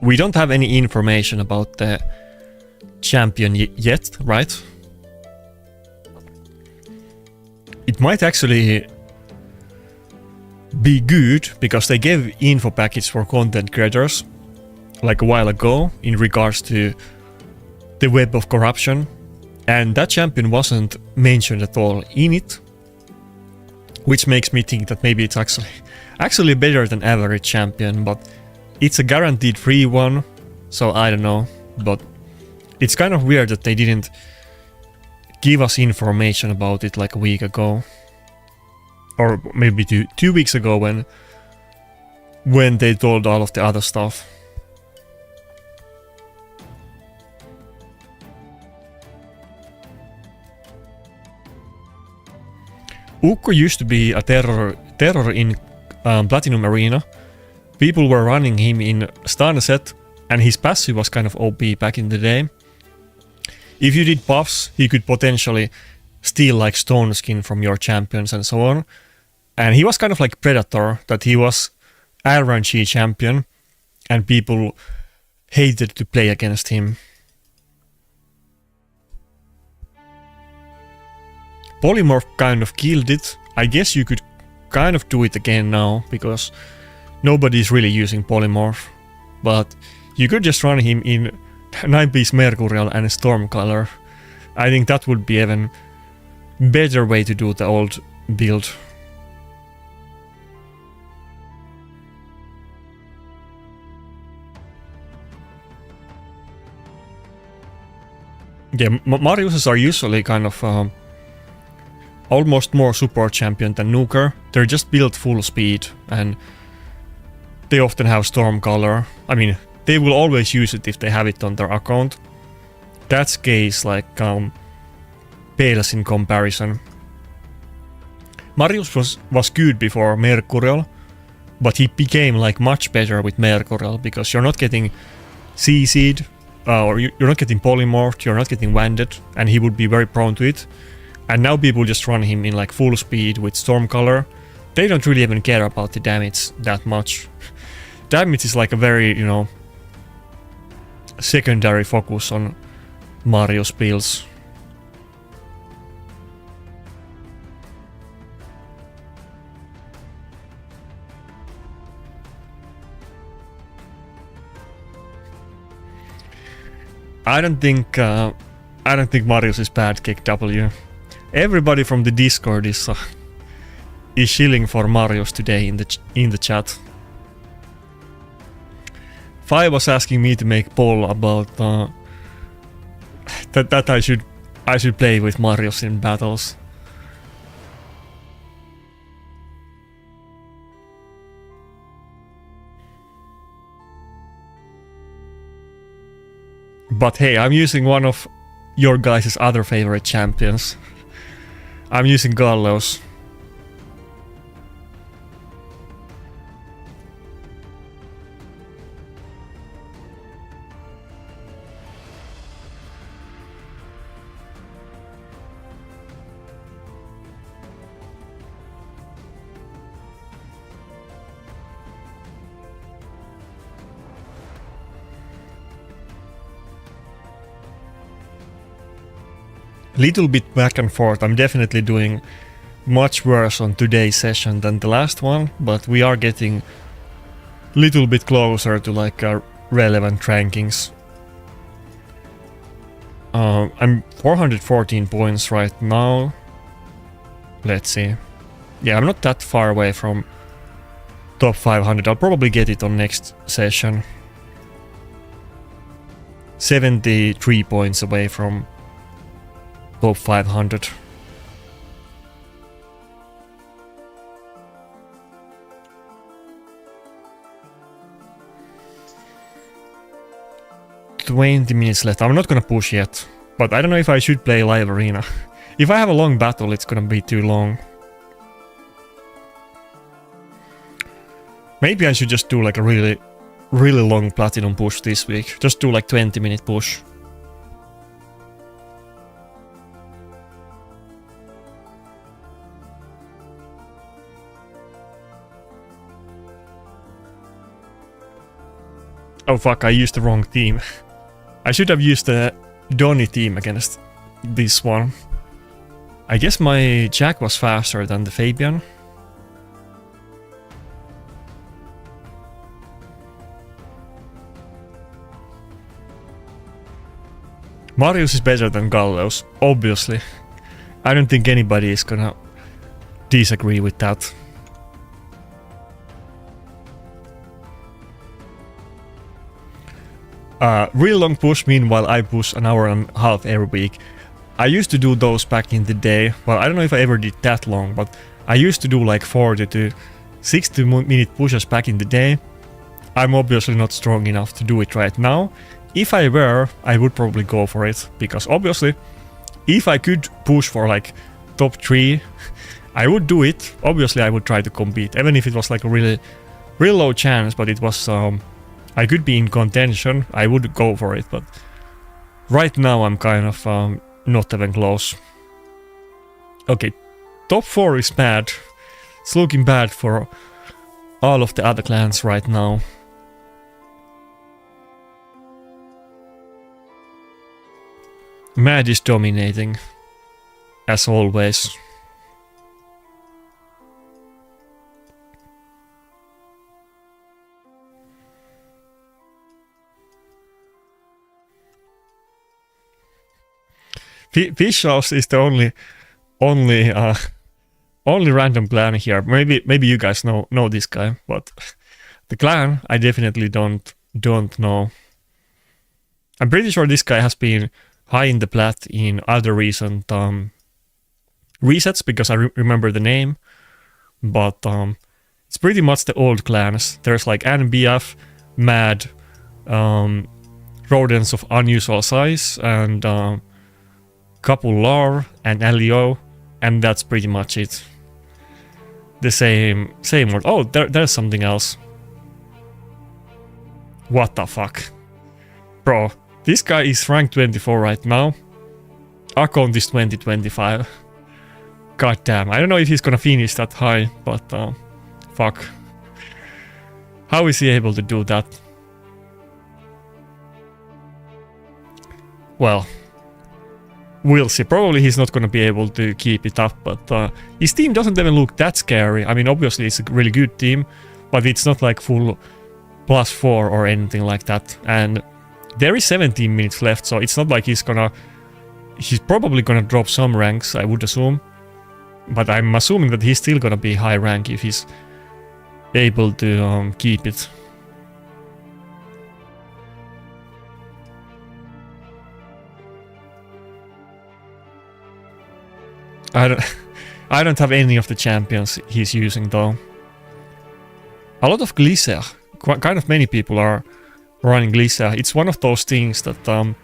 We don't have any information about the champion yet, right? It might actually be good because they gave info package for content creators like a while ago in regards to the web of corruption, and that champion wasn't mentioned at all in it, which makes me think that maybe it's actually better than average champion, but it's a guaranteed free one, so I don't know, but it's kind of weird that they didn't give us information about it like a week ago. Or maybe two weeks ago when they told all of the other stuff. Ukko used to be a terror in Platinum Arena. People were running him in Starnet, and his passive was kind of OP back in the day. if you did buffs, he could potentially steal like stone skin from your champions and so on. And he was kind of like Predator, that he was RNG champion and people hated to play against him. Polymorph kind of killed it. I guess you could kind of do it again now, because nobody's really using Polymorph. But you could just run him in 9-piece Mercurial and Stormcolor. I think that would be even better way to do the old build. Yeah, Mariuses are usually kind of almost more support champion than Nuker. They're just built full speed and they often have Stormcolor. I mean, they will always use it if they have it on their account. That's case like Pales in comparison. Marius was good before Mercurial, but he became like much better with Mercurial because you're not getting CC'd, or you're not getting polymorphed, you're not getting wanded, and he would be very prone to it. And now people just run him in like full speed with Stormcolor. They don't really even care about the damage that much. Damage is like a very, you know, secondary focus on Marius builds. I don't think Marius is bad kick W. Everybody from the Discord is shilling for Marius today in the chat. Fi was asking me to make poll about that I should play with Marius in battles. But hey, I'm using one of your guys' other favorite champions. I'm using Gallows. Little bit back and forth. I'm definitely doing much worse on today's session than the last one, but we are getting little bit closer to like relevant rankings. I'm 414 points right now. Let's see. Yeah, I'm not that far away from top 500. I'll probably get it on next session. 73 points away from top 500. $20 left. I'm not gonna push yet, but I don't know if I should play live arena. If I have a long battle, it's gonna be too long. Maybe I should just do like a really long platinum push this week. Just do like 20-minute push. Oh fuck, I used the wrong team. I should have used the Donny team against this one. I guess my Jack was faster than the Fabian. Marius is better than Gallows, obviously. I don't think anybody is gonna disagree with that. Real long push, meanwhile I push an hour and a half every week. I used to do those back in the day, well I don't know if I ever did that long, but I used to do like 40 to 60 minute pushes back in the day. I'm obviously not strong enough to do it right now. If I were, I would probably go for it, because obviously if I could push for like top 3, I would do it. Obviously I would try to compete, even if it was like a really low chance, but it was I could be in contention, I would go for it, but Right now I'm kind of not even close. Okay, top 4 is bad. It's looking bad for all of the other clans right now. Mad is dominating, as always. Fish House is the only random clan here. Maybe you guys know this guy, but the clan I definitely don't know. I'm pretty sure this guy has been high in the Plat in other recent resets because I remember the name, but it's pretty much the old clans. There's like NBF, Mad, Rodents of Unusual Size, and couple Lar and Leo, and that's pretty much it. The same word. Oh, there's something else. What the fuck? Bro, this guy is rank 24 right now. Account is 2025. God damn, I don't know if he's gonna finish that high, but fuck. How is he able to do that? Well, we'll see. Probably he's not going to be able to keep it up, but his team doesn't even look that scary. I mean, obviously it's a really good team, but it's not like full +4 or anything like that. And there is 17 minutes left, so it's not like he's probably gonna drop some ranks, I would assume. But I'm assuming that he's still gonna be high rank if he's able to keep it. I don't have any of the champions he's using though. A lot of Glisser. Kind of many people are running Glisser. It's one of those things that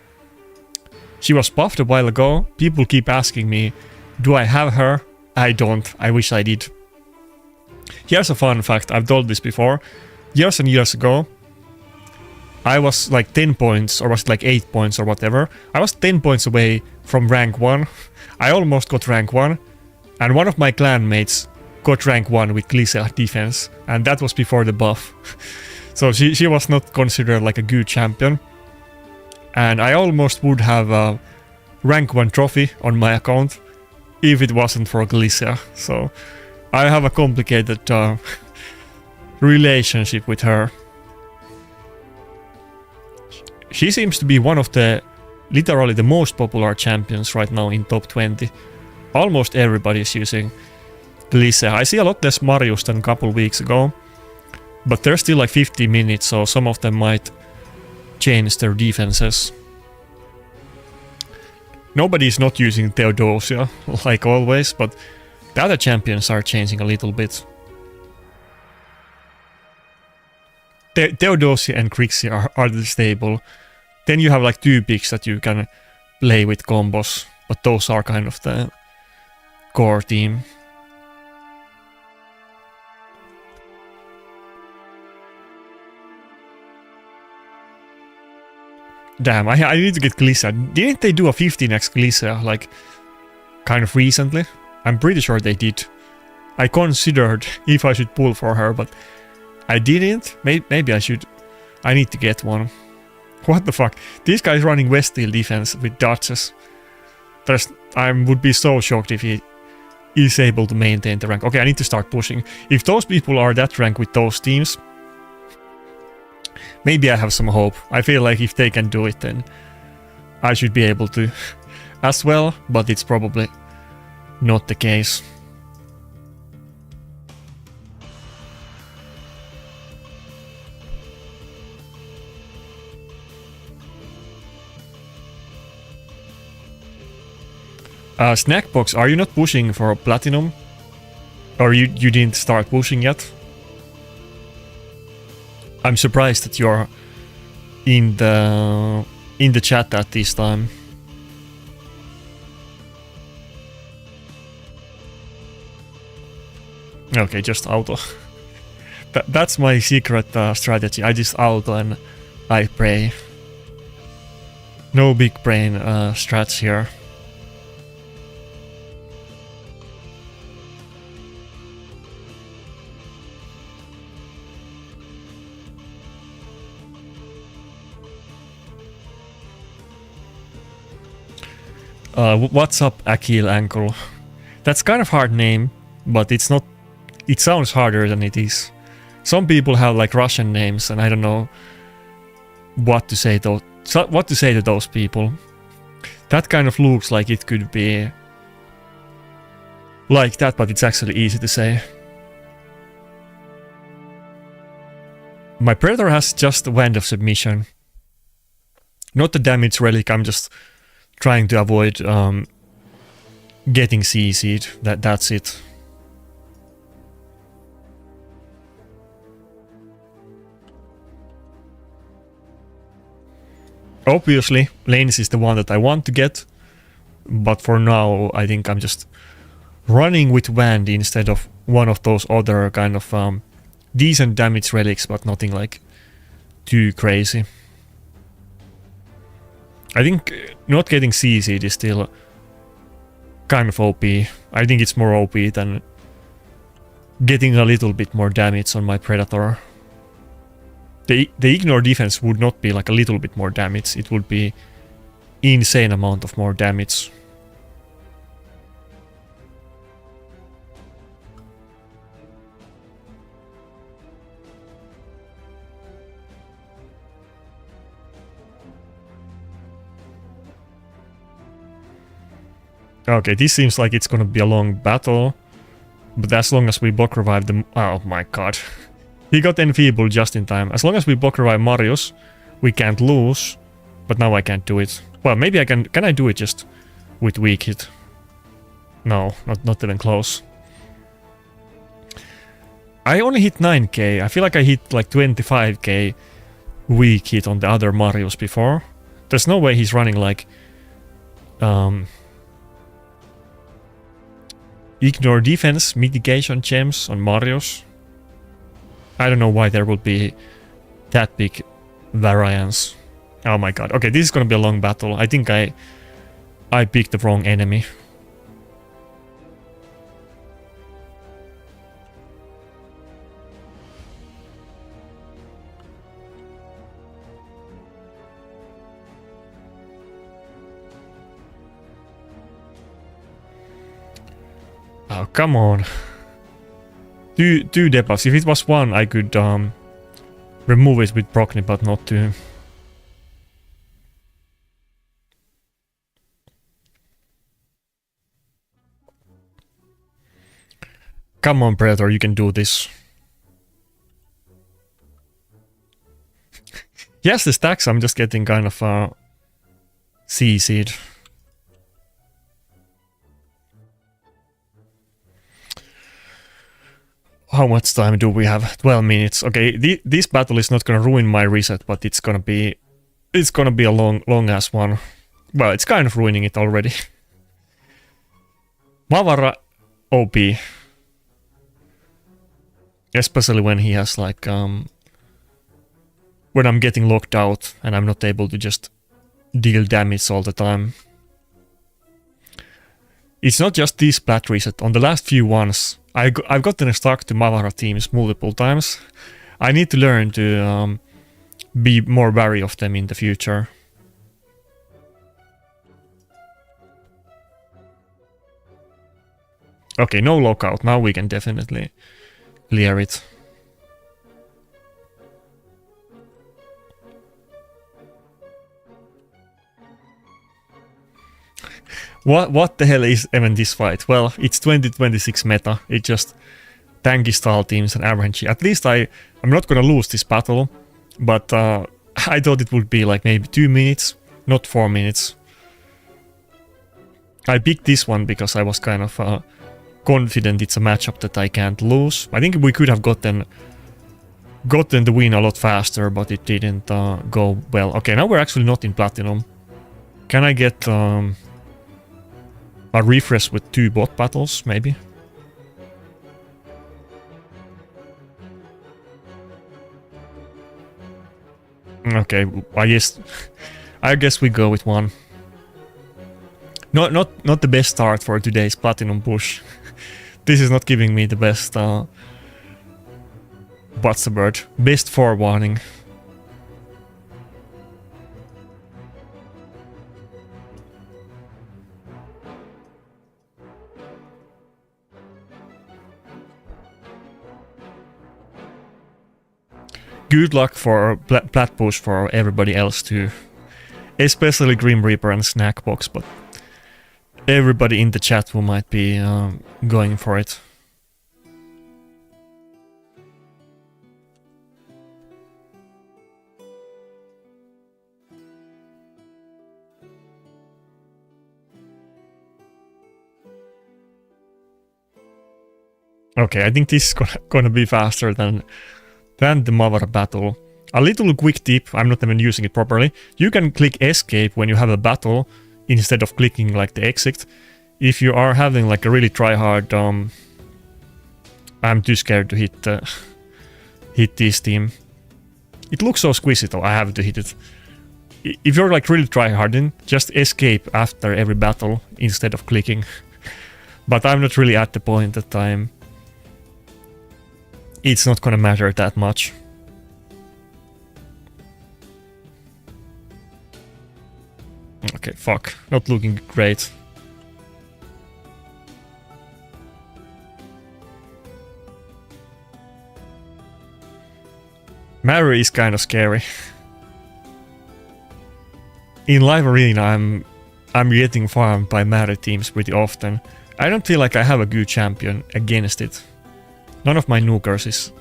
she was buffed a while ago. People keep asking me, do I have her? I don't. I wish I did. Here's a fun fact. I've told this before. Years and years ago, I was like 10 points, or was it like 8 points or whatever. I was 10 points away from rank 1. I almost got rank 1, and one of my clanmates got rank 1 with Glisser defense, and that was before the buff. So she was not considered like a good champion. And I almost would have a rank 1 trophy on my account if it wasn't for Glisser. So I have a complicated relationship with her. She seems to be one of the literally the most popular champions right now in top 20. Almost everybody is using Glisser. I see a lot less Marius than a couple weeks ago, but there's still like 50 minutes, so some of them might change their defenses. Nobody's not using Theodosia, like always, but the other champions are changing a little bit. Theodosia and Crixie are the stable. Then you have like 2 picks that you can play with combos, but those are kind of the core team. Damn, I need to get Glisser. Didn't they do a 15x Glisser, like, kind of recently? I'm pretty sure they did. I considered if I should pull for her, but I didn't. Maybe I should. I need to get one. What the fuck? This guy's running West Steel defense with dodges. I would be so shocked if he is able to maintain the rank. Okay, I need to start pushing. If those people are that rank with those teams, maybe I have some hope. I feel like if they can do it, then I should be able to as well, but it's probably not the case. Snackbox, are you not pushing for platinum? Or you didn't start pushing yet? I'm surprised that you're in the chat at this time. Okay, just auto. That's my secret strategy. I just auto and I pray. No big brain strats here. What's up, Akil Ankle? That's kind of hard name, but it's not. It sounds harder than it is. Some people have like Russian names, and I don't know what to say to those people. That kind of looks like it could be like that, but it's actually easy to say. My Predator has just the Wand of Submission. Not the damage relic, I'm just trying to avoid getting CC'd. That's it. Obviously, Lanes is the one that I want to get, but for now I think I'm just running with Wand instead of one of those other kind of decent damage relics, but nothing like too crazy. I think not getting CC'd is still kind of OP. I think it's more OP than getting a little bit more damage on my Predator. The ignore defense would not be like a little bit more damage, it would be insane amount of more damage. Okay, this seems like it's gonna be a long battle, but as long as we block revive them. Oh my god. He got enfeebled just in time. As long as we block revive Marius, we can't lose, but now I can't do it. Well, maybe I can. Can I do it just with weak hit? No, not even close. I only hit 9k. I feel like I hit like 25k weak hit on the other Marius before. There's no way he's running like ignore defense mitigation gems on Marius. I don't know why there would be that big variance. Oh my god. Okay, this is gonna be a long battle. I think I picked the wrong enemy. Oh, come on. Two debuffs. If it was one, I could remove it with Procni, but not two. Come on, Predator, you can do this. Yes, the stacks, I'm just getting kind of CC'd. How much time do we have? 12 minutes. Okay, this battle is not gonna ruin my reset, but it's gonna be a long ass one. Well, it's kind of ruining it already. Mavara OP. Especially when he has like when I'm getting locked out and I'm not able to just deal damage all the time. It's not just this Plat reset. On the last few ones, I've gotten stuck to Mavara teams multiple times. I need to learn to be more wary of them in the future. Okay, no lockout. Now we can definitely clear it. What the hell is even this fight? Well, it's 2026 meta. It just tanky style teams and average. At least I'm not gonna lose this battle, but I thought it would be like maybe 2 minutes, not 4 minutes. I picked this one because I was kind of confident it's a matchup that I can't lose. I think we could have gotten the win a lot faster, but it didn't go well. Okay, now we're actually not in Platinum. Can I get a refresh with 2 bot battles, maybe? Okay, I guess I guess we go with 1. Not the best start for today's Platinum push. This is not giving me the best what's the word? Best forewarning. Good luck for Plat push for everybody else too. Especially Grim Reaper and Snackbox, but everybody in the chat who might be going for it. Okay, I think this is gonna be faster than the Mavara battle. A little quick tip, I'm not even using it properly. You can click escape when you have a battle instead of clicking like the exit. If you are having like a really try hard, I'm too scared to hit this team. It looks so squishy though, I have to hit it. If you're like really try harding, just escape after every battle instead of clicking. But I'm not really at the point that it's not gonna matter that much. Okay, fuck. Not looking great. Mary is kind of scary. In live arena, I'm getting farmed by Mary teams pretty often. I don't feel like I have a good champion against it. None of my nukers is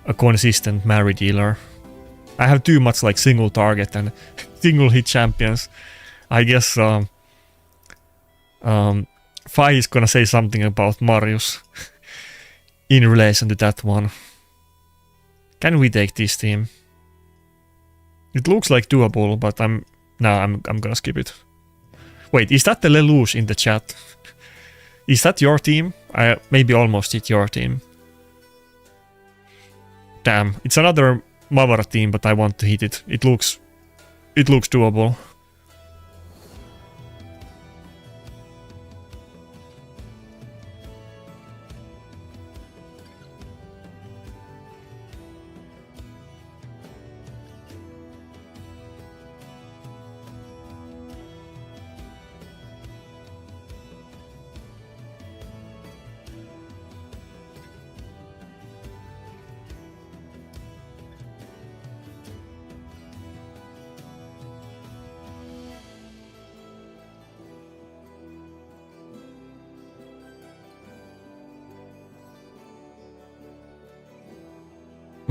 a consistent Mary dealer. I have too much like single target and single hit champions. I guess Fai is gonna say something about Marius in relation to that one. Can we take this team? It looks like doable, but I'm gonna skip it. Wait, is that the Lelouch in the chat? Is that your team? I maybe almost hit your team. Damn, it's another Mavara team, but I want to hit it. It looks doable.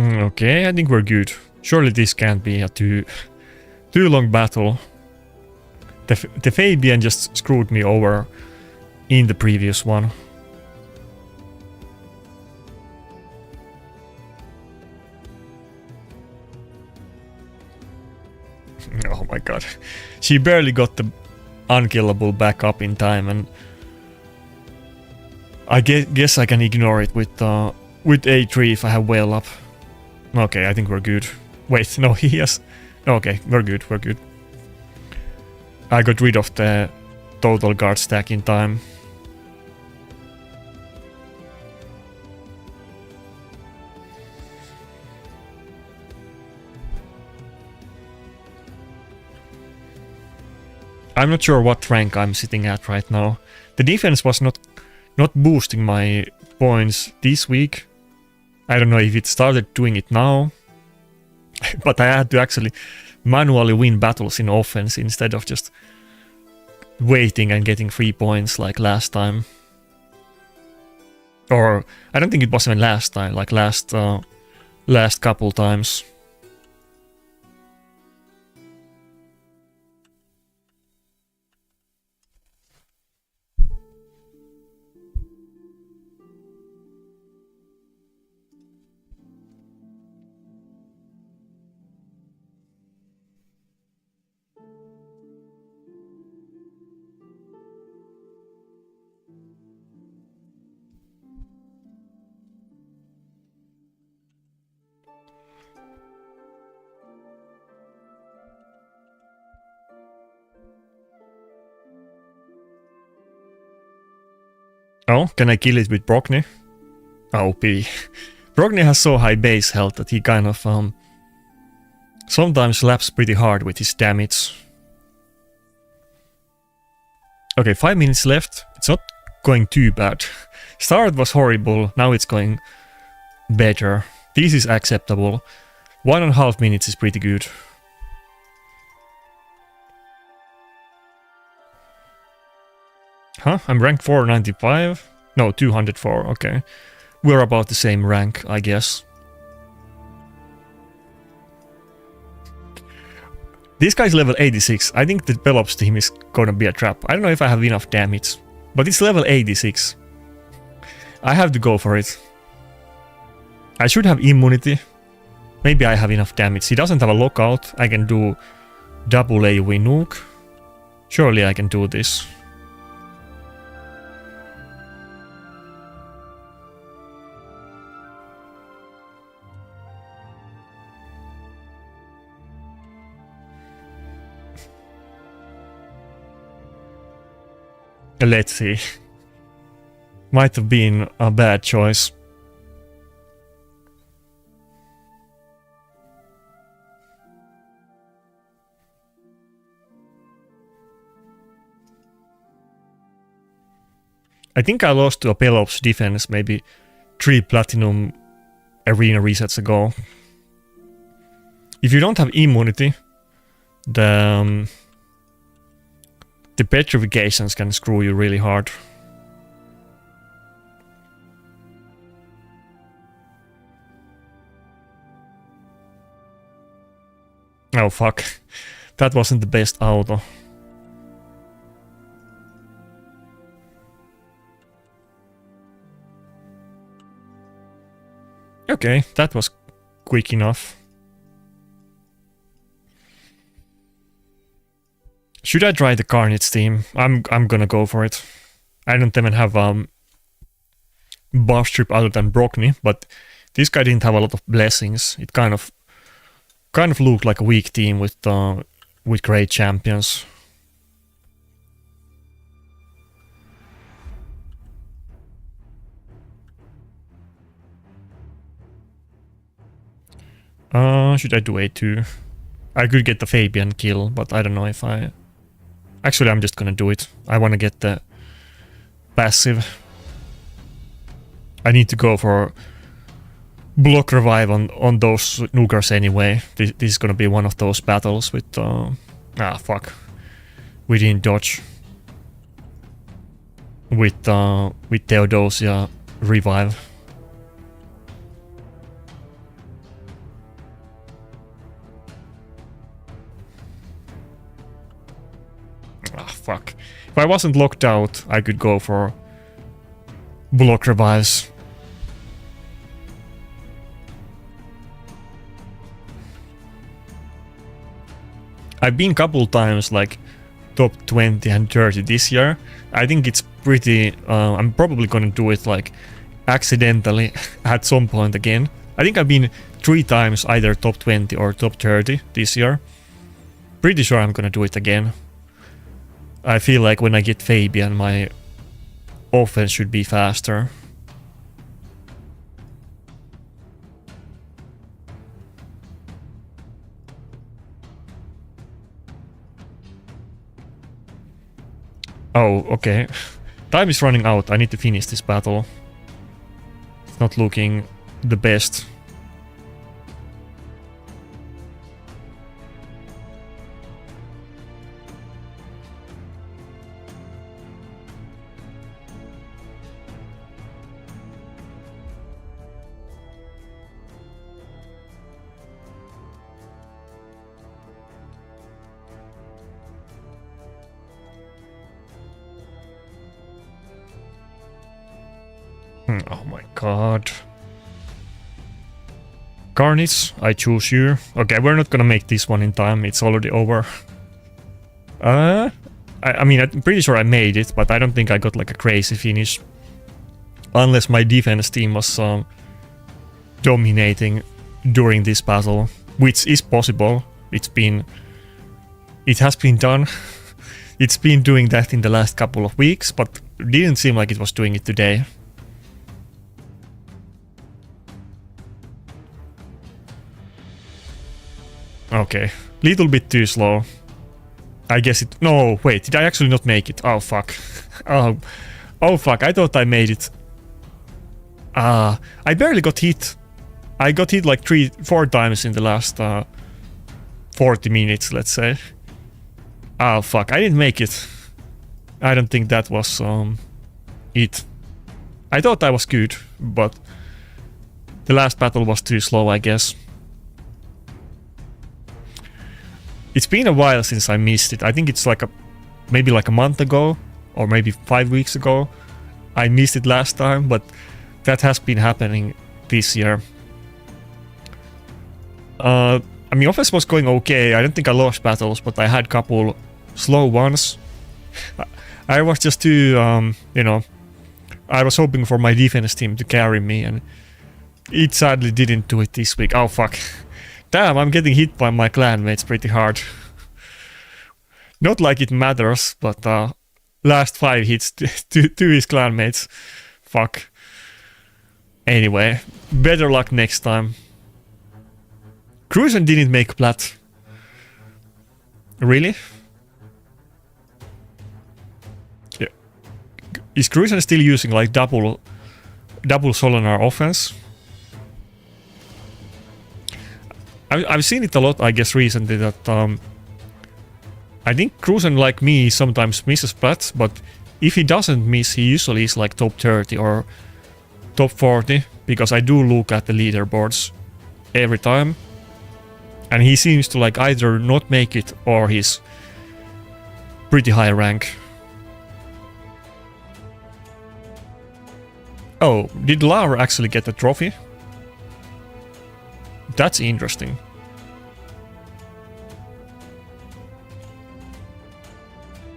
Okay, I think we're good. Surely this can't be a too long battle. The Fabian just screwed me over in the previous one. Oh my god. She barely got the unkillable back up in time, and I guess I can ignore it with A3 if I have whale up. Okay, I think we're good. Wait, no, he has... Okay, we're good. I got rid of the total guard stack in time. I'm not sure what rank I'm sitting at right now. The defense was not boosting my points this week. I don't know if it started doing it now, but I had to actually manually win battles in offense instead of just waiting and getting 3 points like last time. Or I don't think it was even last time, like last couple times. Oh, can I kill it with Brockney? Oh, pity. Brockney has so high base health that he kind of sometimes slaps pretty hard with his damage. Okay, 5 minutes left. It's not going too bad. Start was horrible, now it's going better. This is acceptable. 1.5 minutes is pretty good. Huh? I'm ranked 495? No, 204, okay. We're about the same rank, I guess. This guy's level 86. I think the Pelops team is gonna be a trap. I don't know if I have enough damage, but it's level 86. I have to go for it. I should have immunity. Maybe I have enough damage. He doesn't have a lockout. I can do double AoE nuke. Surely I can do this. Let's see. Might have been a bad choice. I think I lost to a Pelops defense maybe 3 platinum arena resets ago. If you don't have immunity, the petrifications can screw you really hard. Oh fuck, that wasn't the best auto. Okay, that was quick enough. Should I try the Carnage team? I'm gonna go for it. I don't even have buff strip other than Brockney, but this guy didn't have a lot of blessings. It kind of looked like a weak team with great champions. Should I do A2? I could get the Fabian kill, but I don't know if I... Actually, I'm just gonna do it. I want to get the passive. I need to go for block revive on those nukers anyway. This is gonna be one of those battles with... fuck. We didn't dodge. With Theodosia revive. Fuck. If I wasn't locked out, I could go for block revives. I've been couple times like top 20 and 30 this year. I think it's pretty... I'm probably gonna do it like accidentally at some point again. I think I've been 3 times either top 20 or top 30 this year. Pretty sure I'm gonna do it again. I feel like when I get Fabian, my offense should be faster. Oh, okay. Time is running out. I need to finish this battle. It's not looking the best. Oh my god. Carnage, I choose you. Okay, we're not gonna make this one in time, it's already over. I mean, I'm pretty sure I made it, but I don't think I got like a crazy finish. Unless my defense team was dominating during this battle, which is possible. It has been done. It's been doing that in the last couple of weeks, but didn't seem like it was doing it today. Okay, little bit too slow. I guess it... No, wait, did I actually not make it? Oh, fuck. Oh, fuck, I thought I made it. I barely got hit. I got hit like 3-4 times in the last 40 minutes, let's say. Oh, fuck, I didn't make it. I don't think that was it. I thought I was good, but the last battle was too slow, I guess. It's been a while since I missed it. I think it's like maybe like a month ago, or maybe 5 weeks ago. I missed it last time, but that has been happening this year. I mean, offense was going okay. I don't think I lost battles, but I had a couple slow ones. I was just too, you know, I was hoping for my defense team to carry me, and it sadly didn't do it this week. Oh, fuck. Damn, I'm getting hit by my clanmates pretty hard. Not like it matters, but last 5 hits to his clanmates. Fuck. Anyway, better luck next time. Cruisen didn't make Plat. Really? Yeah. Is Cruisen still using like double Solinar offense? I've seen it a lot, I guess, recently that I think Cruisen, like me, sometimes misses Plat, but if he doesn't miss, he usually is like top 30 or top 40, because I do look at the leaderboards every time, and he seems to like either not make it or he's pretty high rank. Oh, did Laura actually get a trophy? That's interesting.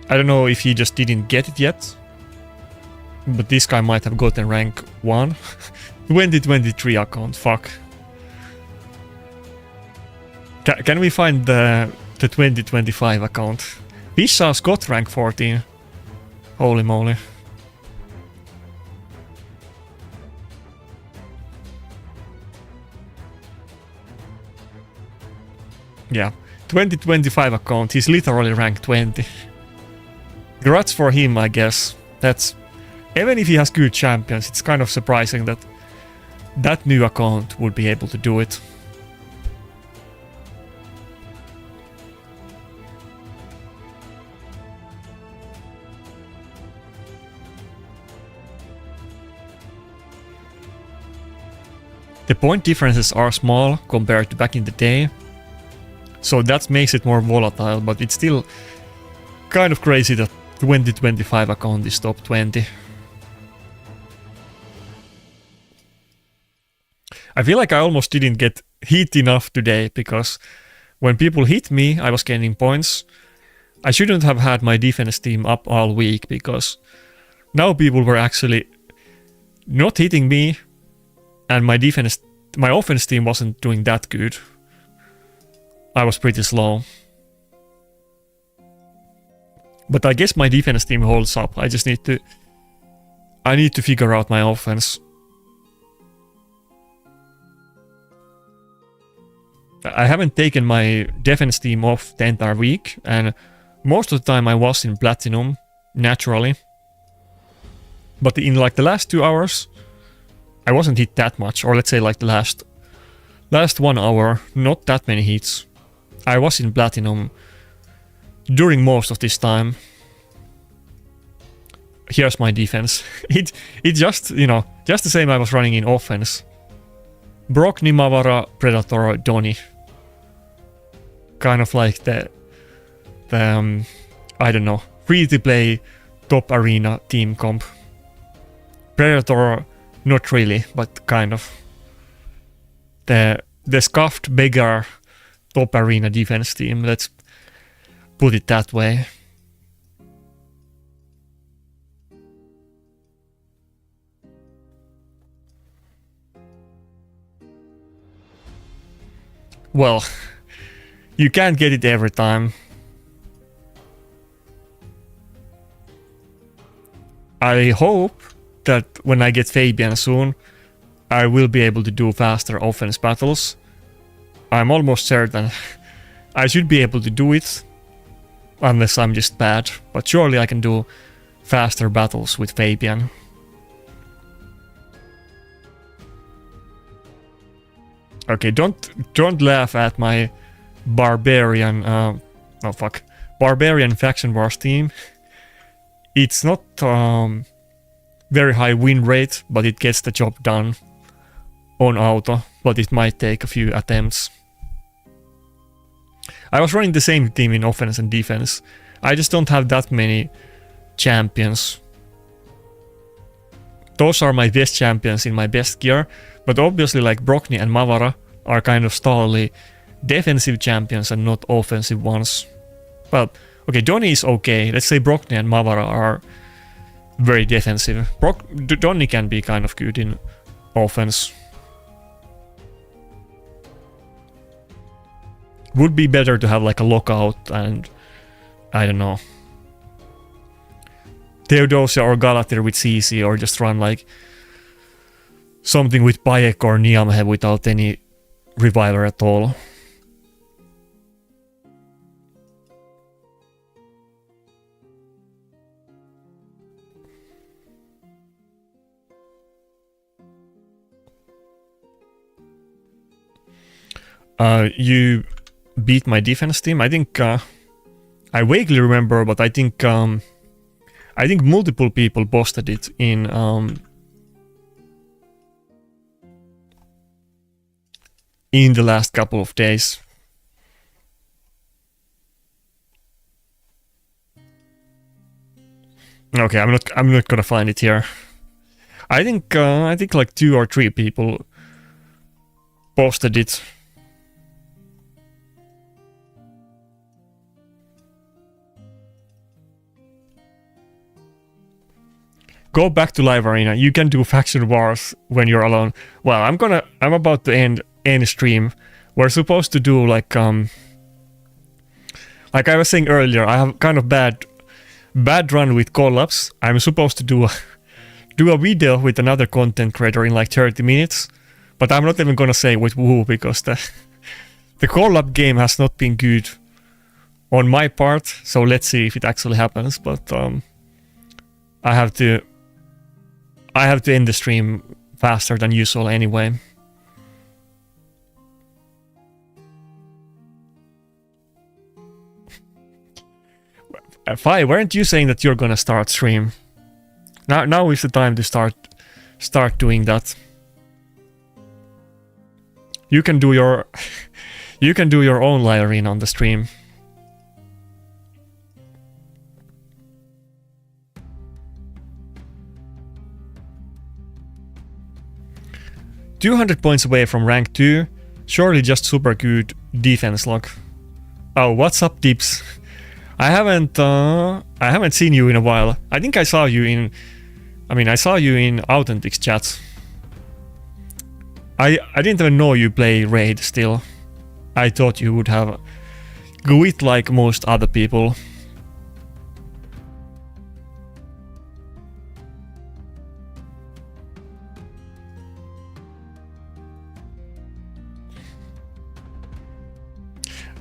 I don't know if he just didn't get it yet, but this guy might have gotten rank 1. 2023 account, fuck. Can we find the 2025 account? Pishas got rank 14. Holy moly. Yeah, 2025 account, he's literally rank 20. Grats for him, I guess. That's... Even if he has good champions, it's kind of surprising that that new account would be able to do it. The point differences are small compared to back in the day, so that makes it more volatile, but it's still kind of crazy that 2025 account is top 20. I feel like I almost didn't get hit enough today, because when people hit me, I was gaining points. I shouldn't have had my defense team up all week, because now people were actually not hitting me, and my offense team wasn't doing that good. I was pretty slow. But I guess my defense team holds up. I need to figure out my offense. I haven't taken my defense team off the entire week, and most of the time I was in Platinum, naturally. But in like the last 2 hours, I wasn't hit that much, or let's say like the last 1 hour, not that many hits. I was in Platinum during most of this time. Here's my defense. It just, you know, just the same I was running in offense. Brock, Nimavara, Predator, Donny. Kind of like the I don't know, free-to-play top arena team comp. Predator, not really, but kind of. The scuffed beggar top arena defense team, let's put it that way. Well, you can't get it every time. I hope that when I get Fabian soon, I will be able to do faster offense battles. I'm almost certain I should be able to do it, unless I'm just bad, but surely I can do faster battles with Fabian. Okay, don't laugh at my barbarian barbarian faction wars team. It's not very high win rate, but it gets the job done on auto, but it might take a few attempts. I was running the same team in offense and defense. I just don't have that many champions. Those are my best champions in my best gear, but obviously like Brockney and Mavara are kind of stally defensive champions and not offensive ones. Well, okay, Donny is okay. Let's say Brockney and Mavara are very defensive. Donny can be kind of good in offense. Would be better to have like a lockout and I don't know, Theodosia or Galatir with CC, or just run like something with Bayek or Niamhe without any reviver at all. You beat my defense team. I think I vaguely remember, but I think multiple people posted it in the last couple of days. Okay, I'm not gonna find it here. I think like 2 or 3 people posted it. Go back to live arena. You can do faction wars when you're alone. Well, I'm about to end stream. We're supposed to do like I was saying earlier, I have kind of bad run with collabs. I'm supposed to do a video with another content creator in like 30 minutes, but I'm not even gonna say with who, because the collab game has not been good on my part. So let's see if it actually happens. But I have to end the stream faster than usual anyway. Fi, weren't you saying that you're gonna start stream? Now is the time to start doing that. You can do your own live arena on the stream. $200 points away from rank 2, surely just super good defense luck. Oh, what's up, Dips? I haven't seen you in a while. I think I saw you in Authentics chats. I didn't even know you play Raid still. I thought you would have quit like most other people.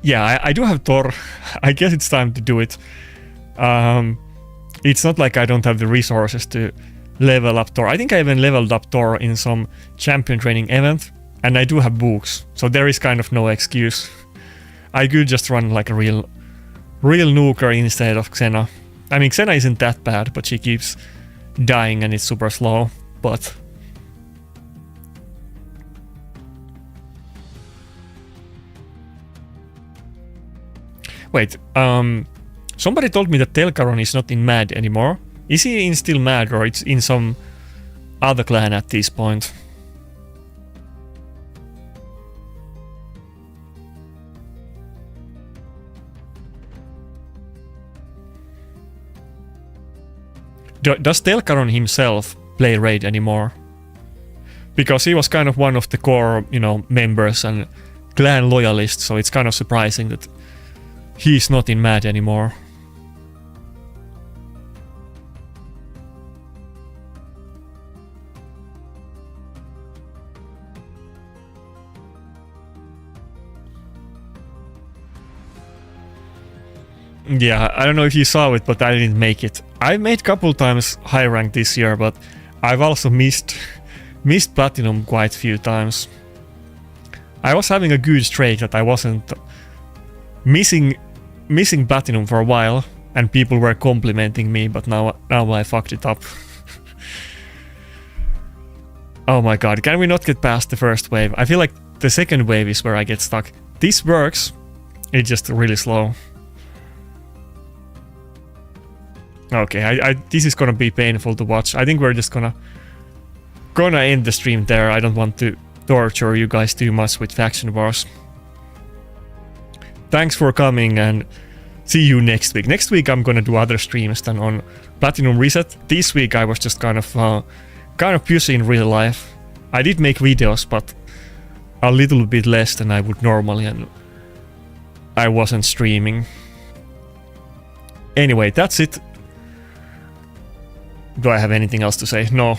Yeah, I do have Thor. I guess it's time to do it. It's not like I don't have the resources to level up Thor. I think I even leveled up Thor in some champion training event, and I do have books, so there is kind of no excuse. I could just run like a real nuker instead of Xena. I mean, Xena isn't that bad, but she keeps dying and it's super slow, but... Wait, somebody told me that Telkaron is not in Mad anymore. Is he in still Mad, or it's in some other clan at this point? Does Telkaron himself play Raid anymore? Because he was kind of one of the core, members and clan loyalists, so it's kind of surprising that he's not in Mad anymore. Yeah, I don't know if you saw it, but I didn't make it. I made a couple times high rank this year, but I've also missed platinum quite a few times. I was having a good streak that I wasn't missing platinum for a while, and people were complimenting me, but now I fucked it up. Oh my god, can we not get past the first wave? I feel like the second wave is where I get stuck. This works, it's just really slow. Okay, this is gonna be painful to watch. I think we're just gonna end the stream there. I don't want to torture you guys too much with faction wars. Thanks for coming and see you next week. Next week I'm gonna do other streams than on Platinum Reset. This week I was just kind of busy in real life. I did make videos, but a little bit less than I would normally, and I wasn't streaming. Anyway, that's it. Do I have anything else to say? No.